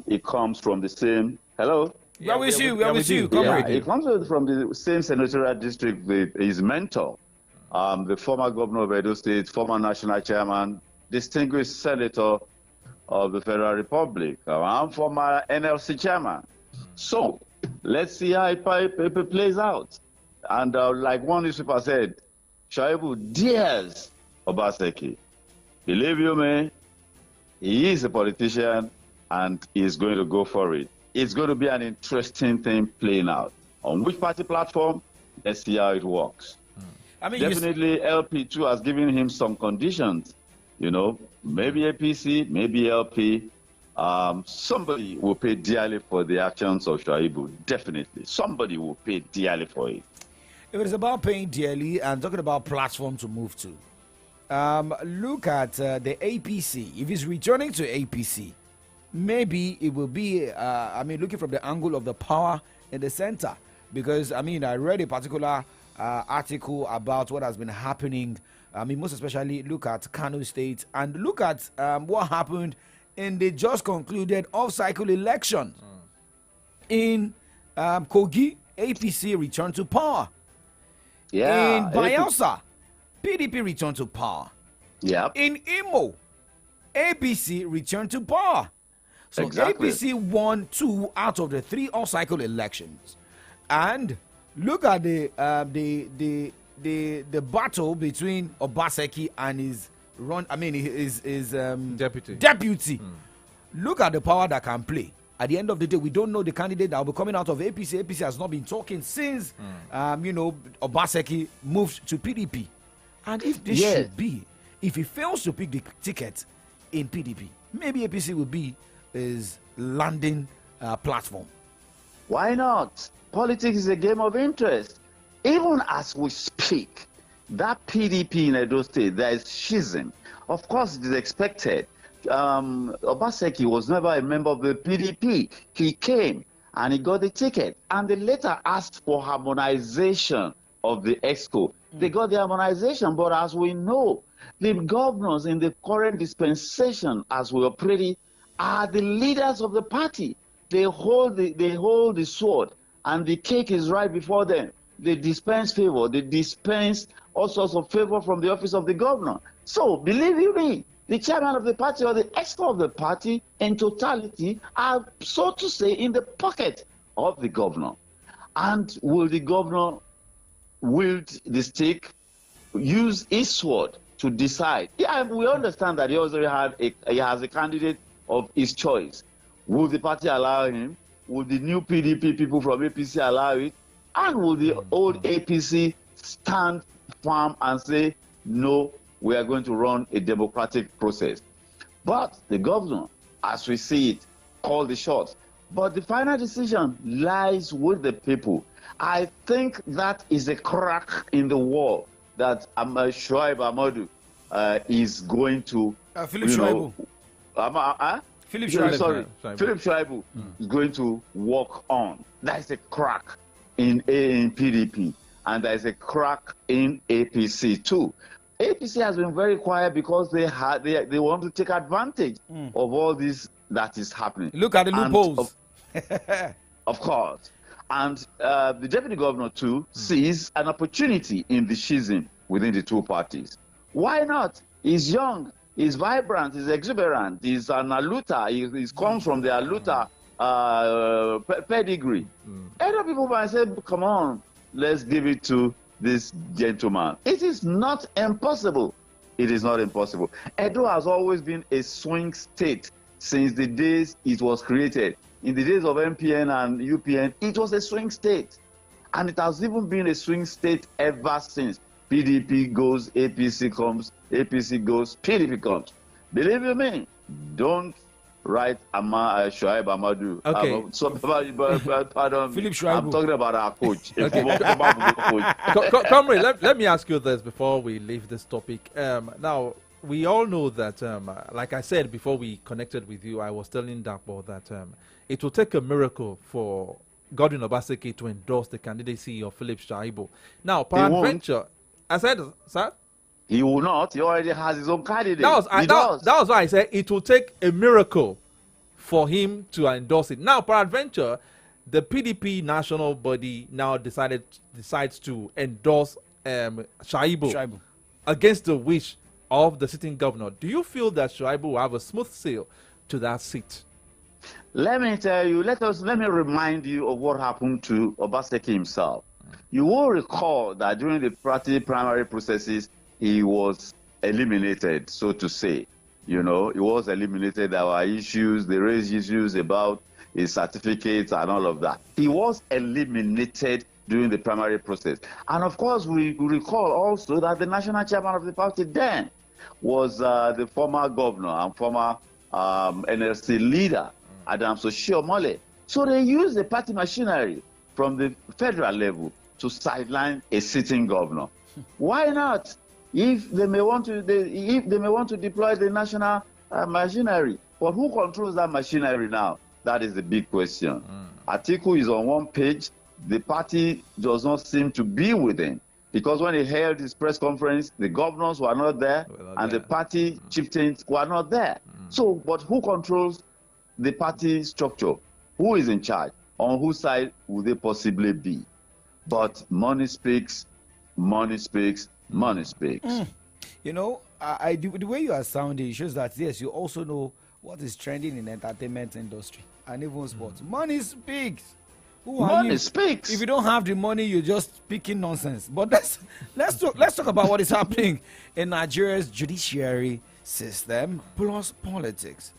He comes from the same... Hello? Yeah, we see you. He comes from the same senatorial district with his mentor, the former governor of Edo State, former national chairman, distinguished senator of the Federal Republic, and former NLC chairman. So, let's see how it plays out. And like one newspaper said, Shuaibu dares Obaseki. Believe you me, he is a politician and he's going to go for it. It's going to be an interesting thing playing out. On which party platform? Let's see how it works. Definitely LP2 has given him some conditions. Maybe APC, maybe LP. Somebody will pay dearly for the actions of Shuaibu. Definitely. Somebody will pay dearly for it. If it is about paying dearly and talking about platform to move to, look at the APC. If he's returning to APC, maybe it will be, looking from the angle of the power in the center. Because, I read a particular article about what has been happening. Most especially look at Kano State and look at what happened in the just concluded off-cycle election. In Kogi, APC returned to power. Yeah. In Bayelsa, PDP returned to power. Yeah. In Imo, APC returned to power. So exactly. APC won 2 out of the 3 off-cycle elections. And look at the battle between Obaseki and his deputy. Look at the power that can play. At the end of the day, we don't know the candidate that will be coming out of APC. APC has not been talking since Obaseki moved to PDP. And if this should be, if he fails to pick the ticket in PDP, maybe APC will be his landing platform. Why not? Politics is a game of interest. Even as we speak, that PDP in Edo State, there is schism. Of course, it is expected. Obaseki was never a member of the PDP. He came and he got the ticket. And they later asked for harmonization of the EXCO. They got the harmonization, but as we know, the governors in the current dispensation, as we operate, are the leaders of the party. They hold the sword, and the cake is right before them. They dispense favor. They dispense all sorts of favor from the office of the governor. So, believe you me, the chairman of the party or the EXCO of the party in totality are, so to say, in the pocket of the governor. And will the governor wield the stick, use his sword to decide? Yeah, we understand that he also has a candidate of his choice. Will the party allow him? will the new PDP people from APC allow it? And will the old APC stand firm and say, no, we are going to run a democratic process? But the governor, as we see it, called the shots. But the final decision lies with the people. I think that is a crack in the wall that Shoaib Ahmadu is going to, Philip Shoaibu. Philip Shoaibu is going to work on. That is a crack in PDP, and there is a crack in APC too. APC has been very quiet because they want to take advantage of all this that is happening. Look at the loopholes. Of course. And the deputy governor too sees an opportunity in the schism within the two parties. Why not? He's young, he's vibrant, he's exuberant, he's an Aluta, he comes from the Aluta pedigree. Other people might say, come on, let's give it to this gentleman. It is not impossible. It is not impossible. Edo has always been a swing state since the days it was created. In the days of MPN and UPN, it was a swing state. And it has even been a swing state ever since. PDP goes, APC comes, APC goes, PDP comes. Believe you me, don't write Shoaib Ahmadu. Okay. Pardon, Philip Shoaibu. I'm talking about our coach. Comrade, let me ask you this before we leave this topic. Now, we all know that, like I said before we connected with you, I was telling Dapo that it will take a miracle for Godwin Obaseki to endorse the candidacy of Philip Shoaibu. Now, peradventure, I said, sir? He will not. He already has his own candidate. That was why I said it will take a miracle for him to endorse it. Now, peradventure, the PDP national body now decides to endorse Shoaibu against the wish of the sitting governor. Do you feel that Shoaibu will have a smooth sail to that seat? Let me tell you, let me remind you of what happened to Obaseki himself. You will recall that during the party primary processes, he was eliminated, so to say. You know, he was eliminated. There were issues, they raised issues about his certificates and all of that. He was eliminated during the primary process. And of course, we recall also that the national chairman of the party then was the former governor and former NLC leader, Adams Oshiomhole. So they used the party machinery from the federal level to sideline a sitting governor. Why not? If they may want to, deploy the national machinery, but who controls that machinery now? That is the big question. Atiku is on one page. The party does not seem to be with him, because when he held his press conference, the governors were not there, and the party chieftains were not there. So, but who controls the party structure? Who is in charge? On whose side would they possibly be? But money speaks, money speaks, money speaks. You know, the way you are sounding shows that, yes, you also know what is trending in the entertainment industry and even sports. Money speaks. Money speaks. If you don't have the money, you're just speaking nonsense. But let's talk about what is happening in Nigeria's judiciary system plus politics.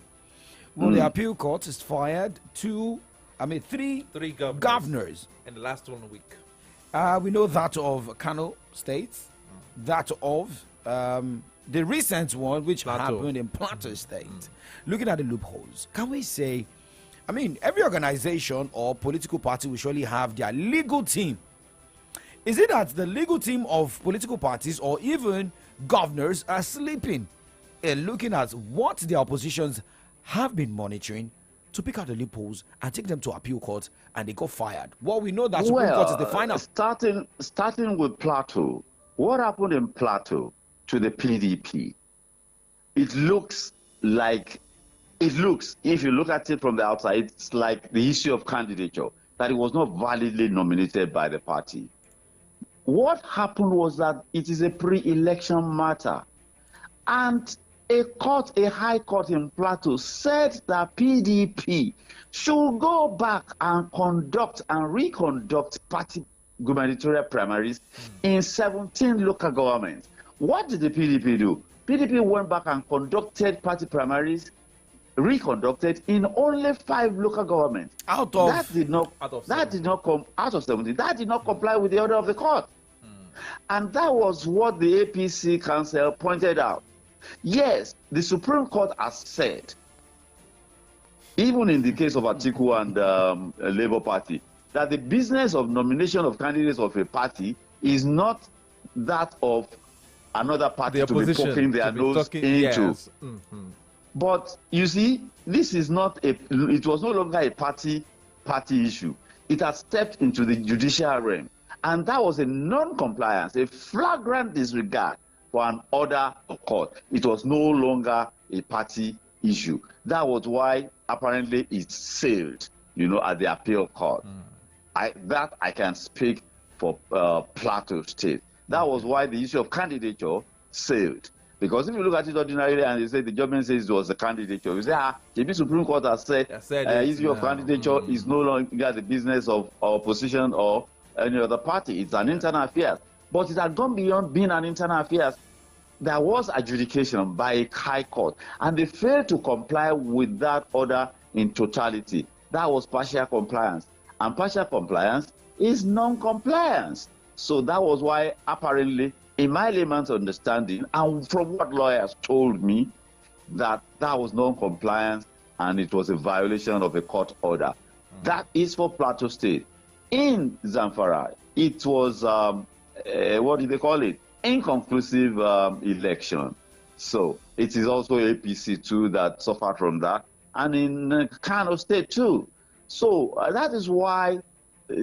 Well, the appeal court has fired three governors in the last 1 week. We know that of Kano State, that of the recent one which happened in Plateau State. Looking at the loopholes, can we say, every organization or political party will surely have their legal team. Is it that the legal team of political parties or even governors are sleeping and looking at what the oppositions have been monitoring to pick out the loopholes and take them to appeal court, and they got fired? Well, we know that Supreme Court is the final. Starting with Plateau, what happened in Plateau to the PDP? It looks, if you look at it from the outside, it's like the issue of candidature, that it was not validly nominated by the party. What happened was that it is a pre-election matter. And a high court in Plateau said that PDP should go back and conduct and reconduct party gubernatorial primaries in 17 local governments. What did the PDP do? PDP went back and conducted party primaries reconducted in only 5 local governments. Out of that did not come out of 70. That did not comply with the order of the court. And that was what the APC Council pointed out. Yes, the Supreme Court has said, even in the case of Atiku and Labour Party, that the business of nomination of candidates of a party is not that of another party to be poking their nose into. Yes. But you see, this is not it was no longer a party issue. It has stepped into the judicial realm. And that was a non-compliance, a flagrant disregard for an order of court. It was no longer a party issue. That was why apparently it sailed, at the appeal court. I can speak for Plateau State. That was why the issue of candidature sailed. Because if you look at it ordinarily and you say the judgment says it was a candidature, you say, the Supreme Court has said issue of candidature is no longer the business of opposition or any other party. It's an internal affair. But it had gone beyond being an internal affair. There was adjudication by a high court, and they failed to comply with that order in totality. That was partial compliance. And partial compliance is non-compliance. So that was why apparently, in my layman's understanding, and from what lawyers told me, that was non-compliance and it was a violation of a court order. That is for Plateau State. In Zamfara, it was, what do they call it? Inconclusive election. So it is also APC too that suffered from that. And in Kano State too. So that is why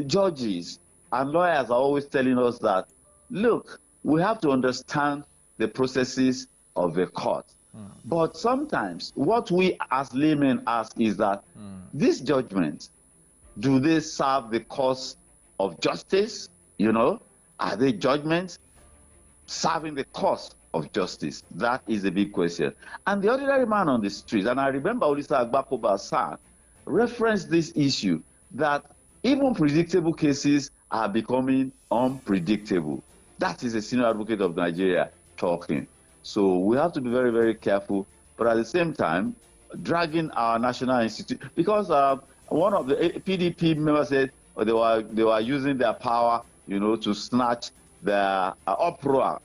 judges and lawyers are always telling us that, look, we have to understand the processes of the court. But sometimes what we as laymen ask is that these judgments, do they serve the cause of justice? Are they judgments serving the cause of justice? That is a big question. And the ordinary man on the street, and I remember Olisa Agbakoba-san referenced this issue, that even predictable cases are becoming unpredictable. That is a senior advocate of Nigeria talking. So we have to be very, very careful, but at the same time, dragging our national institute, because one of the PDP members said they were using their power, to snatch their uproar,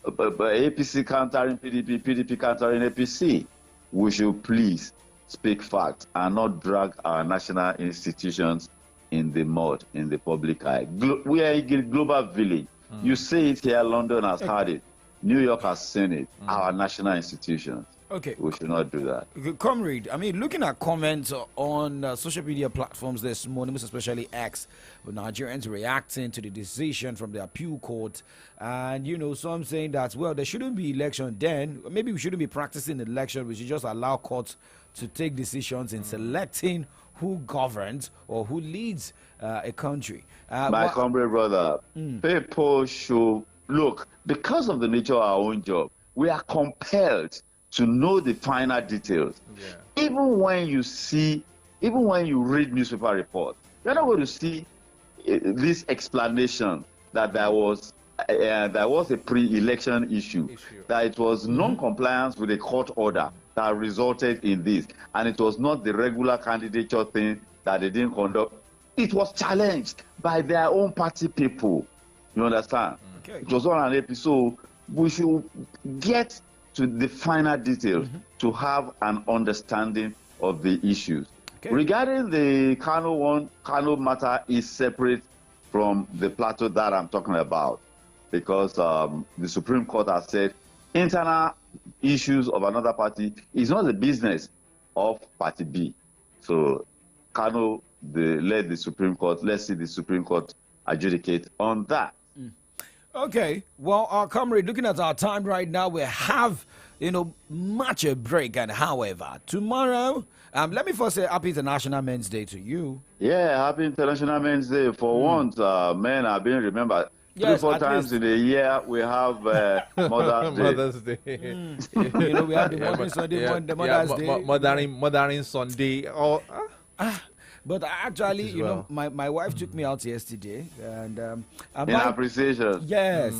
APC countering PDP, PDP countering APC. We should please speak facts and not drag our national institutions in the mud, in the public eye. We are a global village. You say it here, London has heard it. New York has seen it. Our national institutions. Okay. We should not do that. Comrade, looking at comments on social media platforms this morning, most especially X, with Nigerians reacting to the decision from the appeal court. And, some saying that, well, there shouldn't be election then. Maybe we shouldn't be practicing election. We should just allow courts to take decisions in selecting who governs or who leads a country. My comrade brother, people should look, because of the nature of our own job, we are compelled to know the finer details. Even when you read newspaper reports, you're not going to see this explanation that there was a pre-election issue, that it was non-compliance with a court order that resulted in this, and it was not the regular candidature thing that they didn't conduct. It was challenged by their own party people. You understand? Okay. It was on an episode. We should get to the finer details to have an understanding of the issues. Okay. Regarding the Kano matter is separate from the plateau that I'm talking about, because the Supreme Court has said internal issues of another party is not the business of Party B. So Kano led the Supreme Court. Let's see the Supreme Court adjudicate on that. Okay, well, comrade, looking at our time right now, we have, much a break. And however, tomorrow, let me first say Happy International Men's Day to you. Yeah, Happy International Men's Day. For once, men are being remembered. Yes, 3-4 times in a year, we have Mother's Day. We have the Mother's Sunday, the Mother's Day. Mothering Sunday. But actually, my wife took me out yesterday, and in appreciation. Yes.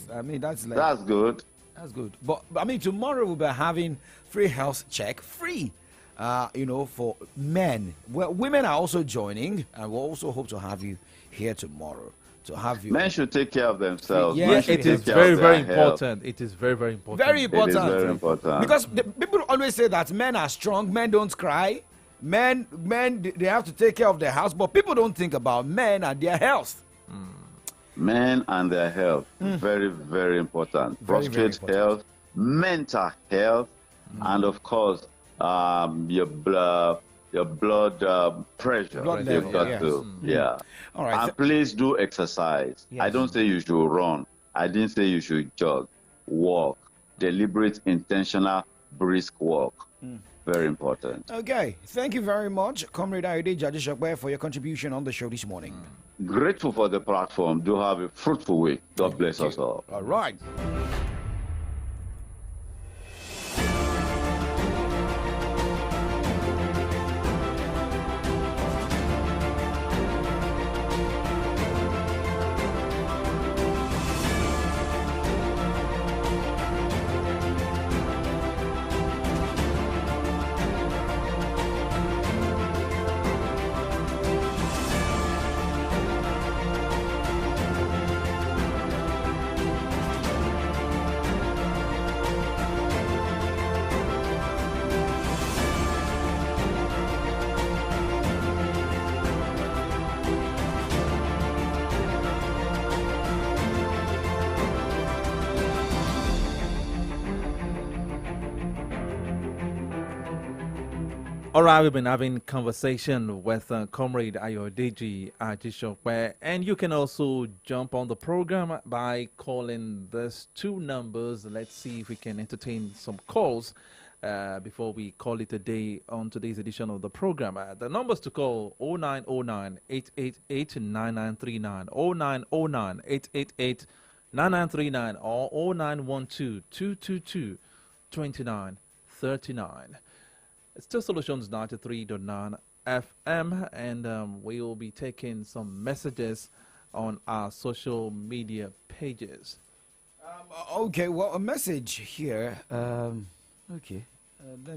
That's good. That's good. But I mean, tomorrow we'll be having free health check, free. For men. Well, women are also joining, and we'll also hope to have you here tomorrow. To have you. Men should take care of themselves. Yeah, it is very, very important. It is very, very important. Very important. It is very important. Because people always say that men are strong, men don't cry. Men, they have to take care of their house, but people don't think about men and their health. Men and their health, very, very important. Very, very Prostate health, mental health, and of course, your blood pressure. Blood You've level, got yes. to, yeah. All right. And please do exercise. Yes. I don't say you should run. I didn't say you should jog. Walk. Deliberate, intentional, brisk walk. Very important. Okay. Thank you very much, Comrade Ayode Jadishakwe, for your contribution on the show this morning. Grateful for the platform. Do have a fruitful week. God bless us all. All right. All right, we've been having conversation with Comrade Ayodeji Ajishokwe, and you can also jump on the program by calling these two numbers. Let's see if we can entertain some calls before we call it a day on today's edition of the program. The numbers to call 0909-888-9939, 0909-888-9939, or 0912-222-2939. It's still Solutions 93.9 FM, and we will be taking some messages on our social media pages. Okay, well, a message here. Let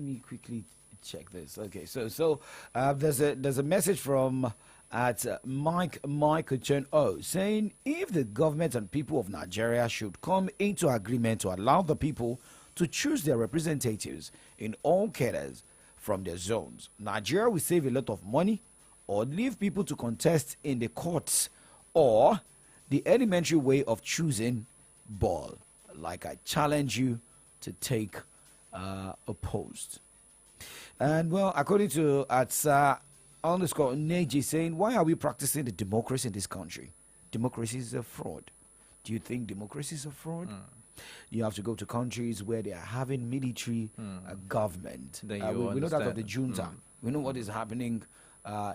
me quickly check this. Okay, so there's a message from at Mike Ochon saying, if the government and people of Nigeria should come into agreement to allow the people to choose their representatives in all cadres from their zones, Nigeria will save a lot of money, or leave people to contest in the courts, or the elementary way of choosing ball. Like, I challenge you to take a post. And well, according to @_Neji saying, why are we practicing the democracy in this country? Democracy is a fraud. Do you think democracy is a fraud? You have to go to countries where they are having military government. We know that of the junta. We know what is happening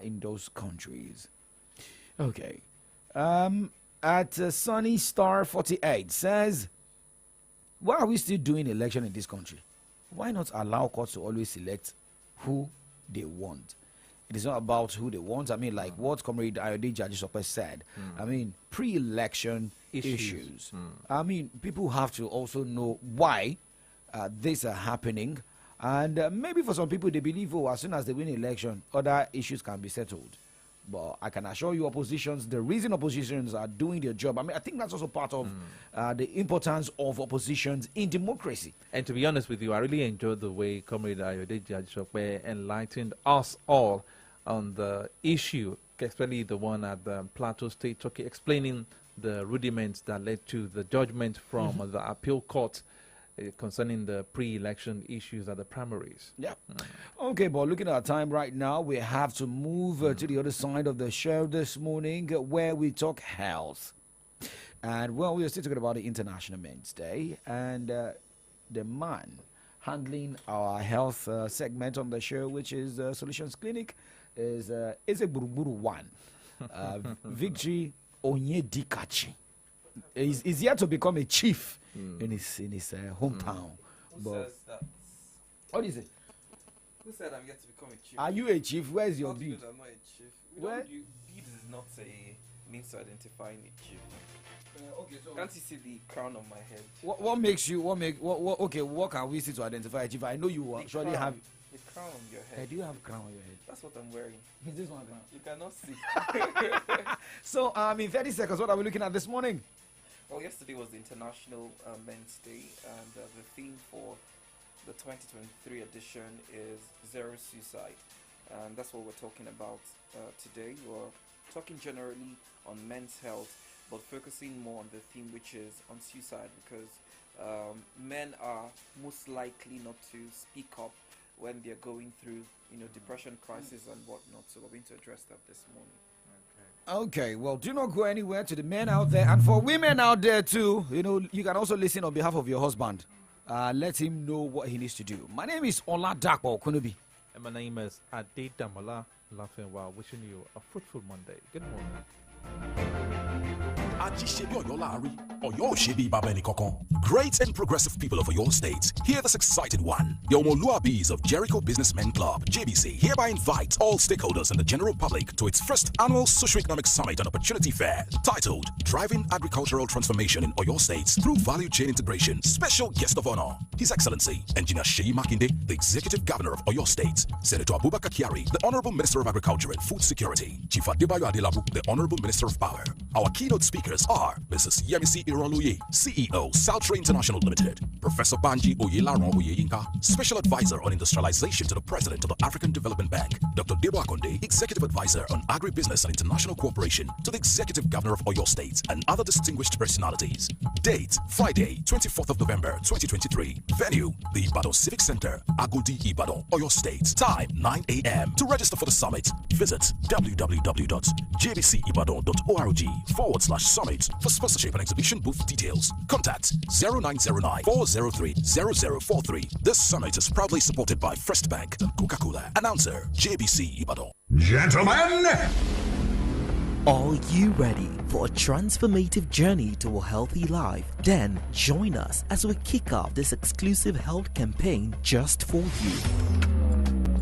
in those countries. Okay. Sunny Star 48 says, why are we still doing election in this country? Why not allow courts to always select who they want? It is not about who they want. I mean, like what Comrade Ayode Jadishokwe said. I mean, pre-election issues. I mean, people have to also know why these are happening. And maybe for some people, they believe, as soon as they win election, other issues can be settled. But I can assure you, the reason oppositions are doing their job, I mean, I think that's also part of the importance of oppositions in democracy. And to be honest with you, I really enjoyed the way Comrade Ayode Jadishokwe enlightened us all on the issue, especially the one at the Plateau State, explaining the rudiments that led to the judgment from the appeal court concerning the pre-election issues at the primaries. Yeah. Okay, but looking at our time right now, we have to move to the other side of the show this morning, where we talk health. And well, we are still talking about the International Men's Day, and the man handling our health segment on the show, which is Solutions Clinic, is a Buruburu one. Victory Onyedikachi is yet to become a chief in his hometown. But what is it? Who said I'm yet to become a chief? Are you a chief? Where's your bead? bead? I'm not a chief. Where? Bead is not a means to identifying a chief. Okay, so Can't you see the crown on my head? what makes you okay? What can we see to identify it? If I know you surely crown. have The crown on your head. do you have crown on your head? That's what I'm wearing. Is this one crown? You cannot see. So in 30 seconds, what are we looking at this morning? Well, yesterday was the International Men's Day, and the theme for the 2023 edition is Zero Suicide. And that's what we're talking about today. We're talking generally on men's health, but focusing more on the theme, which is on suicide, because men are most likely not to speak up when they're going through, depression crisis and whatnot. So we're going to address that this morning. Okay, well, do not go anywhere. To the men out there, and for women out there too, you can also listen on behalf of your husband. Let him know what he needs to do. My name is OLADAPO Kunubi. And my name is Adedamola LAFENWA, wishing you a fruitful Monday. Good morning. Great and progressive people of your state, hear this exciting one. The Omoluabis of Jericho Businessmen Club, JBC, hereby invite all stakeholders and the general public to its first annual Socio-Economic Summit and Opportunity Fair, titled Driving Agricultural Transformation in Oyo State Through Value Chain Integration. Special guest of honor, His Excellency, Engineer Sheyi Makinde, the Executive Governor of Oyo State, Senator Abubakar Kyari, the Honorable Minister of Agriculture and Food Security, Chief Adebayo Adelabu, the Honorable Minister of Power. Our keynote speakers are Mrs. Yemisi Iroluye, CEO, Saltra International Limited, Professor Banji Oyelaron Oyeyinka, Special Advisor on Industrialization to the President of the African Development Bank, Dr. Debo Akonde, Executive Advisor on Agribusiness and International Cooperation to the Executive Governor of Oyo State, and other distinguished personalities. Date, Friday, 24th of November, 2023. Venue, the Ibadan Civic Center, Agodi, Ibadan, Oyo State. Time, 9 a.m. To register for the summit, visit www.jbcibadan.org/summit for sponsorship and exhibition booth details. Contact 0909-403-0043. This summit is proudly supported by First Bank and Coca-Cola. Announcer, JBC Ibadan. Gentlemen! Are you ready for a transformative journey to a healthy life? Then join us as we kick off this exclusive health campaign just for you.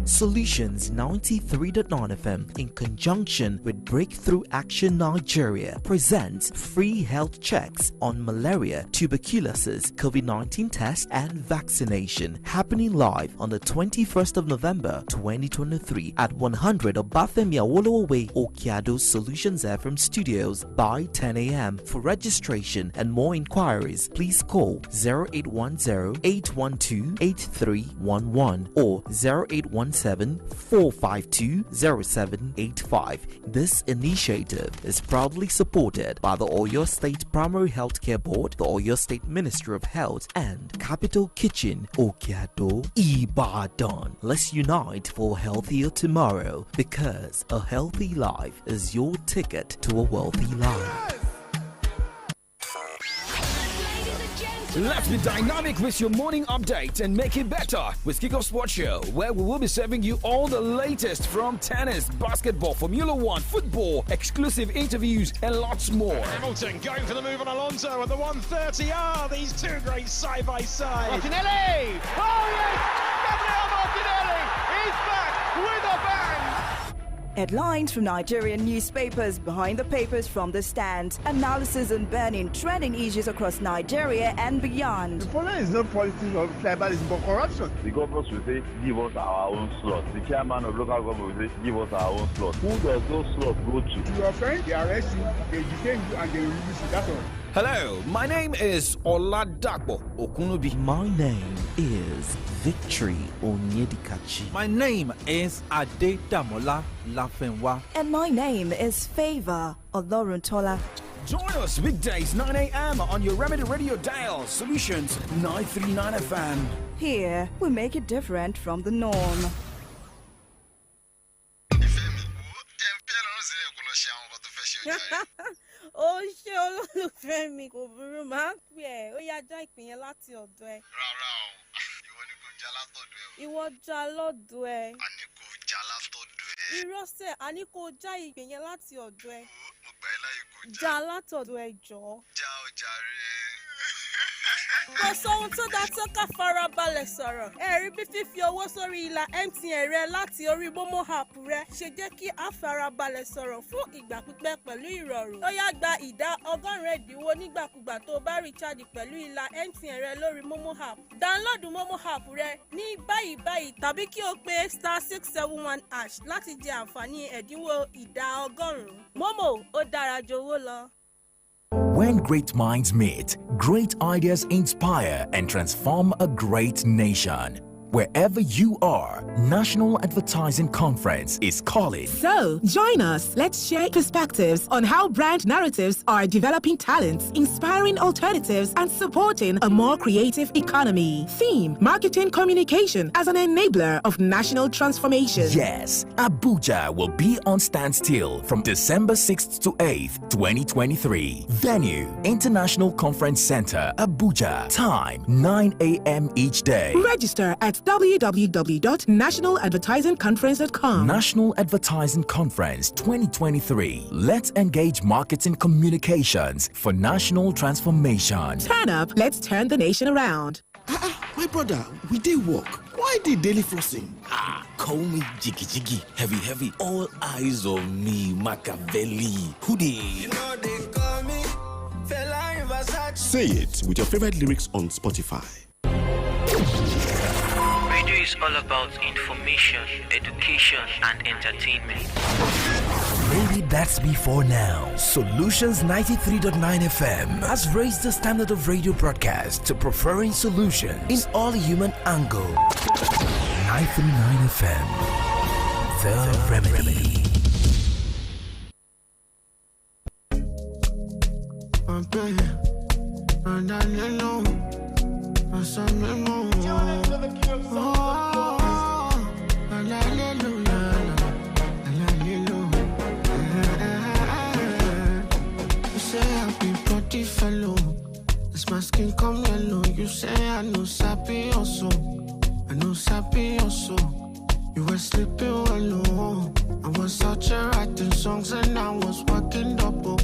Solutions 93.9 FM, in conjunction with Breakthrough Action Nigeria, presents free health checks on malaria, tuberculosis, COVID-19 test and vaccination, happening live on the 21st of November 2023 at 100 Obafemi Awolowo Way, Okiado Solutions FM Studios by 10 a.m. For registration and more inquiries, please call 0810-812-8311 or 0817-452-0785. This initiative is proudly supported by the Oyo State Primary Healthcare Board, the Oyo State Ministry of Health, and Capital Kitchen, Okiado, Ibadan. Let's unite for a healthier tomorrow, because a healthy life is your ticket to a wealthy life. Let's be dynamic with your morning update and make it better with Kickoff Sports Show, where we will be serving you all the latest from tennis, basketball, Formula One, football, exclusive interviews, and lots more. Hamilton going for the move on Alonso at the 130. These two great side by side. Martinelli! Oh yes! Gabriel Martinelli is back with a bang! Headlines from Nigerian newspapers, behind the papers from the stand, analysis on burning trending issues across Nigeria and beyond. The problem is not politics or tribalism, but corruption. The governors will say, give us our own slot. The chairman of local government will say, give us our own slot. Who does those slots go to? You are friend, they arrest you, they detain you, and they release you. That's all. Hello, my name is OLADAPO Okunubi. My name is Victory Onyedikachi. My name is Adedamola LAFENWA. And my name is Favor Oloruntola. Join us weekdays 9 a.m. on your Remedy Radio dial, Solutions 939 FM. Here, we make it different from the norm. Ó ṣe olólùfẹ́ mi kò burú máa ń pè ẹ́ ó yá já ìpín yẹn láti ọ̀dọ̀ ẹ. Rárá o, ìwọ ni kò já látọ̀dọ̀ ẹ o. Ìwọ já lọ́dọ̀ ẹ. Àní kò já látọ̀dọ̀ ẹ. Irọ́sẹ̀ àní kò já ìpín yẹn láti ọ̀dọ̀ ẹ. Mo gbà ẹ́ láyè kò já. Já látọ̀dọ̀ ẹ jọ̀ọ́. Já o jàre. Kò sóhun tó dáa tó ká farabalẹ̀ sọ̀rọ̀. Ẹ̀rí bí fífi owó sórí ìlà MTN rẹ láti orí Momo app rẹ ṣe jẹ́ kí a farabalẹ̀ sọ̀rọ̀ fún ìgbà pípẹ́ pẹ̀lú ìrọ̀rùn. Ó yá gba ìdá 100 ẹ̀dínwó nígbàkúgbà tó bá recharge pẹ̀lú ìlà MTN rẹ lórí Momo app. Download Momo app rẹ ní báyìí tàbí kí o pe *671# láti jẹ àǹfààní ẹ̀dínwó ìdá 100. Momo, ó dára ju owó lọ. When great minds meet, great ideas inspire and transform a great nation. Wherever you are, National Advertising Conference is calling. So, join us. Let's share perspectives on how brand narratives are developing talents, inspiring alternatives, and supporting a more creative economy. Theme: Marketing Communication as an enabler of national transformation. Yes, Abuja will be on standstill from December 6th to 8th, 2023. Venue: International Conference Center, Abuja. Time: 9 a.m. each day. Register at www.nationaladvertisingconference.com. National Advertising Conference 2023. Let's engage marketing communications for national transformation. Turn up, let's turn the nation around. My brother, we did work. Why did daily flossing? Call me Jiggy Jiggy. Heavy. All eyes on me, Machiavelli. Who dey? You know they call me Fela in Versace. Say it with your favorite lyrics on Spotify. Radio is all about information, education, and entertainment. Maybe that's before now. Solutions 93.9 FM has raised the standard of radio broadcast to preferring solutions in all human angle. 939 FM, the remedy. Fellow, this my skin come yellow. You say I know sappy also. You were sleeping well, I was out here writing songs and I was working double.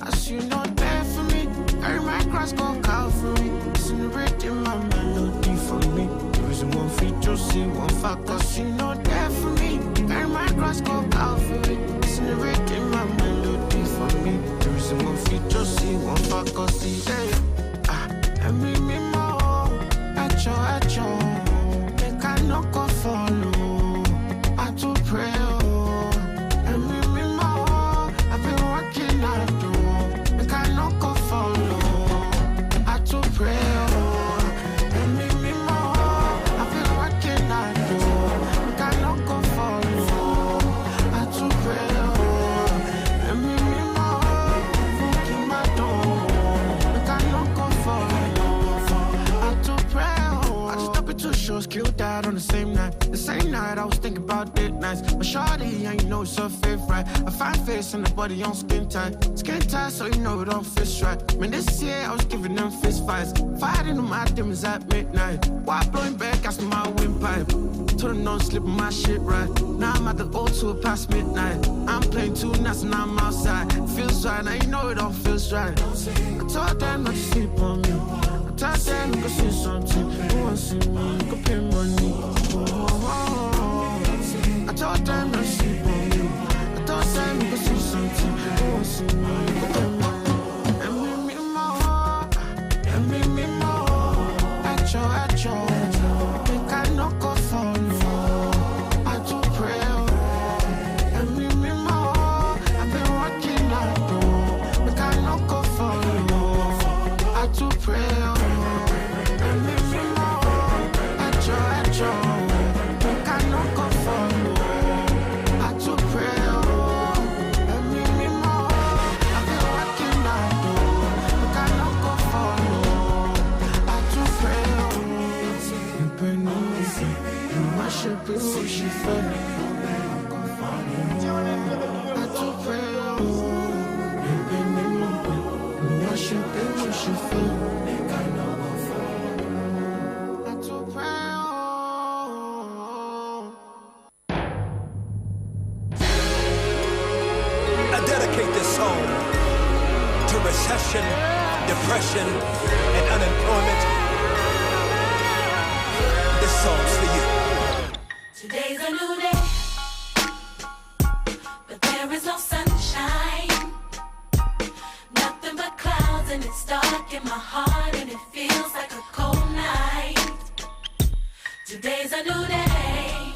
As you know, there for me, carry my cross, go Calvary. Celebrating my melody for me. There is one feet to see, one fact, cause you know, there for me, carry my cross, go Calvary. Celebrating my melody for me. There is one feet to see, one fact, cause he say, and me more, at your, they cannot go follow. I to pray, and me more, I've been working hard, they cannot go follow. I to pray, and me more, I've been working hard, they cannot go follow. I to pray, and me more, fucking my door, they cannot go follow. I to pray, I just stop at 2 shows, killed that on the same night. The same night I was thinking about it nice. But shawty, and you know it's her favorite. A fine face and the body on skin tight. Skin tight, so you know it don't fit right. Man, this year I was giving them fist fights. Fighting on my demons at midnight. While blowing back, gas in my windpipe. Told them don't slip my shit right. Now I'm at the O2 past midnight. I'm playing 2 nights and I'm outside. Feels right, now you know it don't feel right. I told them not to sleep on me. I told them you could see something. Who wants to see me? You could pay money. I told them not to sleep on you. I told them you could see something. Who wants to see me? You could pay money. And me more. At your. They cannot go follow. I do pray. And me more. I've been working hard, they cannot go follow. I do pray. And me more. At your. They cannot go follow. I do pray. And me more. I've been working hard, they cannot go follow. I do pray. You worship it, so she fell. I do pray. You worship it, so she fell. I do pray. I dedicate this song to recession depression, and unemployment, this song's for you. Today's a new day, but there is no sunshine. Nothing but clouds, and it's dark in my heart, and it feels like a cold night. Today's a new day,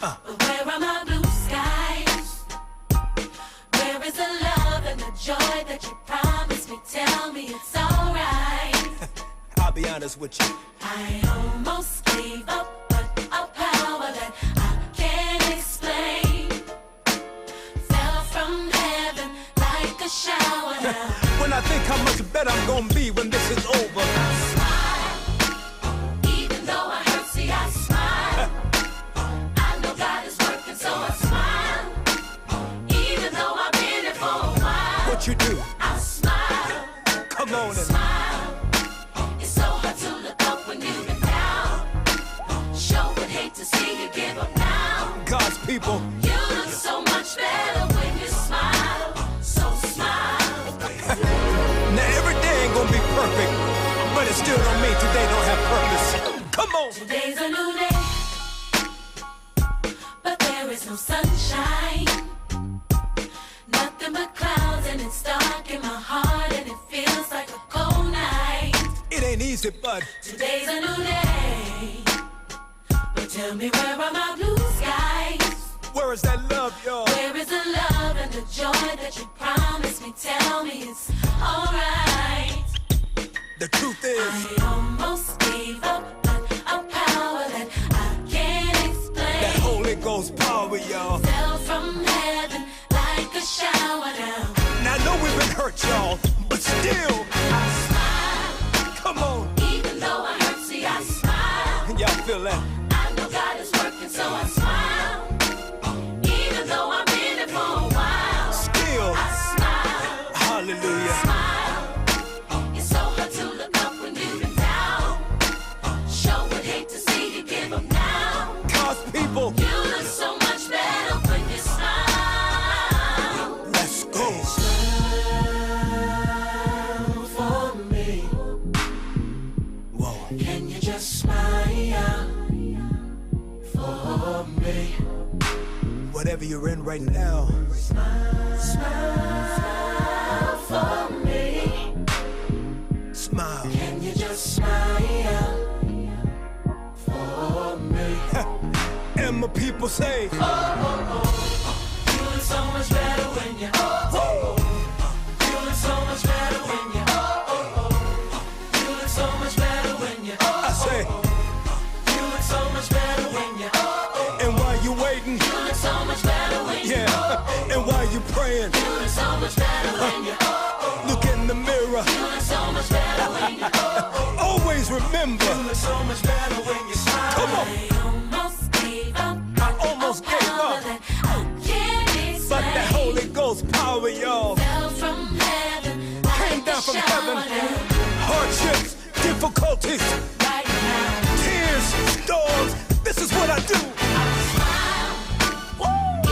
but where are my blue skies? Where is the love and the joy that you promised me? Tell me it's alright. I'll be honest with you. I almost gave up, but a power that I can't explain fell from heaven like a shower now. When I think how much better I'm gonna be when this is over, I smile, even though I hurt, see I smile. I know God is working, so I smile, even though I've been here for a while. what you do? I smile, Come on and smile. It's so hard to look up when you've been down. Sure would hate to see you give up now. God's people. You look so much better when you smile, so smile. Now every day ain't gonna be perfect, but it still don't mean today don't have purpose. Come on. Today's a new day, but there is no sunshine. Nothing but clouds, and it's dark in my heart, and it feels like a cold night. It ain't easy, but Today's a new day, but tell me where are my blue skies? where is that love, y'all? Where is the love and the joy that you promised me? Tell me it's alright. The truth is, I almost gave up, but a power that I can't explain that Holy Ghost power, y'all. fell from heaven like a shower now. Now I know we've been hurt, y'all, but still, I smile, come on. even though I hurt, see I smile. Y'all feel that? I know God is working, so I smile, even though I've been here for a while. Still, I smile, hallelujah. smile. It's so hard to look up when you've been down. Sure would hate to see you give up now. God's people, You look so much better when you smile. let's go. Smile for me. Whoa. Can you just smile for me? Whatever you're in right now, Smile for me. smile. Can you just smile for me? And my people say, Oh, oh, oh. You look so much better when you oh, oh, oh. You look so much better when you oh, oh, oh. You look so much better when you oh, I say, you look so much better when you oh, oh. and while you waiting, You look so much better when you yeah, and while you praying, You look so much better when you oh, oh. look in the mirror. You look so much better when you oh, oh. Always remember, You look so much better when you smile. come on. I almost gave up, I almost gave power up, that I can't explain. but that Holy Ghost power, y'all, Fell from heaven, came like down a from shower heaven. down. Hardships, difficulties, Right now, tears, storms. This is what I do. I smile.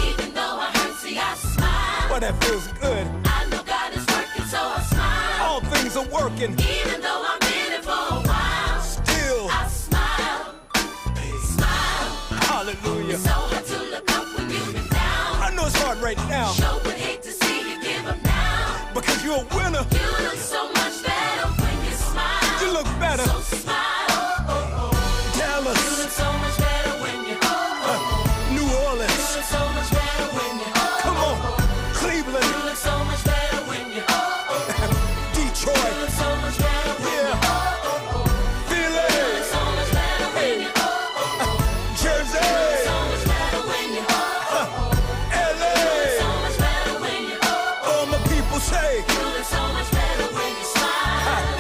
Even though I hurt, see I smile. Well, that feels good. I know God is working, so I smile. All things are working. Even though I've been here for a while, Still, I smile. Smile. hallelujah. It's so hard to look up when you've been down. I know it's hard right now, Sure would hate to see you give up now. because you're a winner. You look so much better when you smile. You look better. So smile. Dallas, You look so much better when you New You Orleans, look so much better when you come on, Cleveland, You look so much better when you Detroit, You look so much better when yeah, you Philly, look so much better when you Jersey, so much better when you LA. so much better when you All my people say, You look so much better when you smile.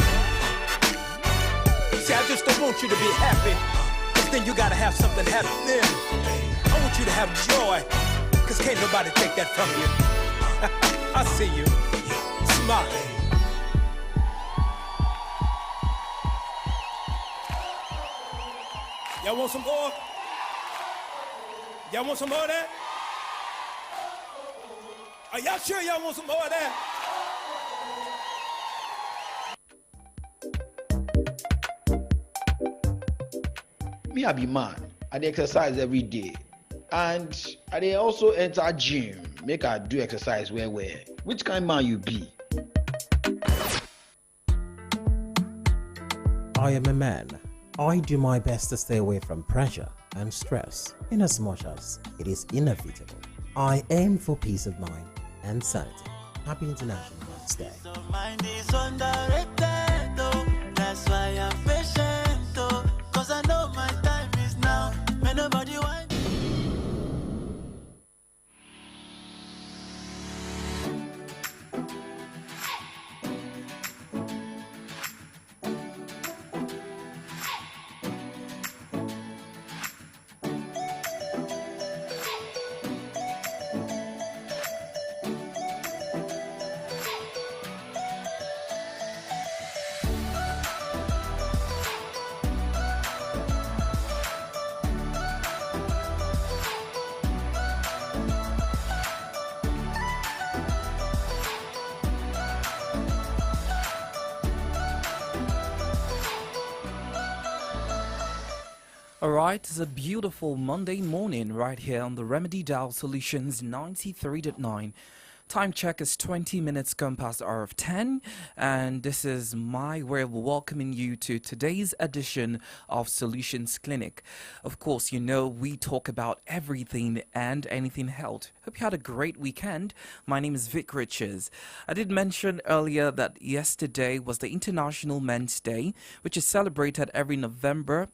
see, I just don't want you to be happy, because then you gotta have something happen then. I want you to have joy, because can't nobody take that from you. I see you. Smile. Y'all want some more? Y'all want some more of that? Are y'all sure y'all want some more of that? Me, I be man. I dey exercise every day. And I dey also enter gym. Make I do exercise where. Which kind man you be? I am a man. I do my best to stay away from pressure and stress, in as much as it is inevitable. I aim for peace of mind and sanity. Happy International Men's Day. Mind is underrated, though. That's why I'm patient, though. Cause I know my time is now. May nobody want. Alright, it's a beautiful Monday morning right here on the Remedy Dial Solutions 93.9. Time check is 20 minutes gone past the hour of 10, and this is my way of welcoming you to today's edition of Solutions Clinic. Of course, you know we talk about everything and anything health. Hope you had a great weekend. My name is Vic Riches. I did mention earlier that yesterday was the International Men's Day, which is celebrated every November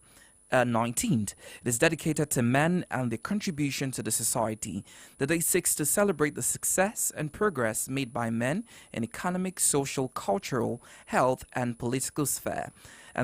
19th. It is dedicated to men and their contribution to the society. The day seeks to celebrate the success and progress made by men in economic, social, cultural, health, and political sphere.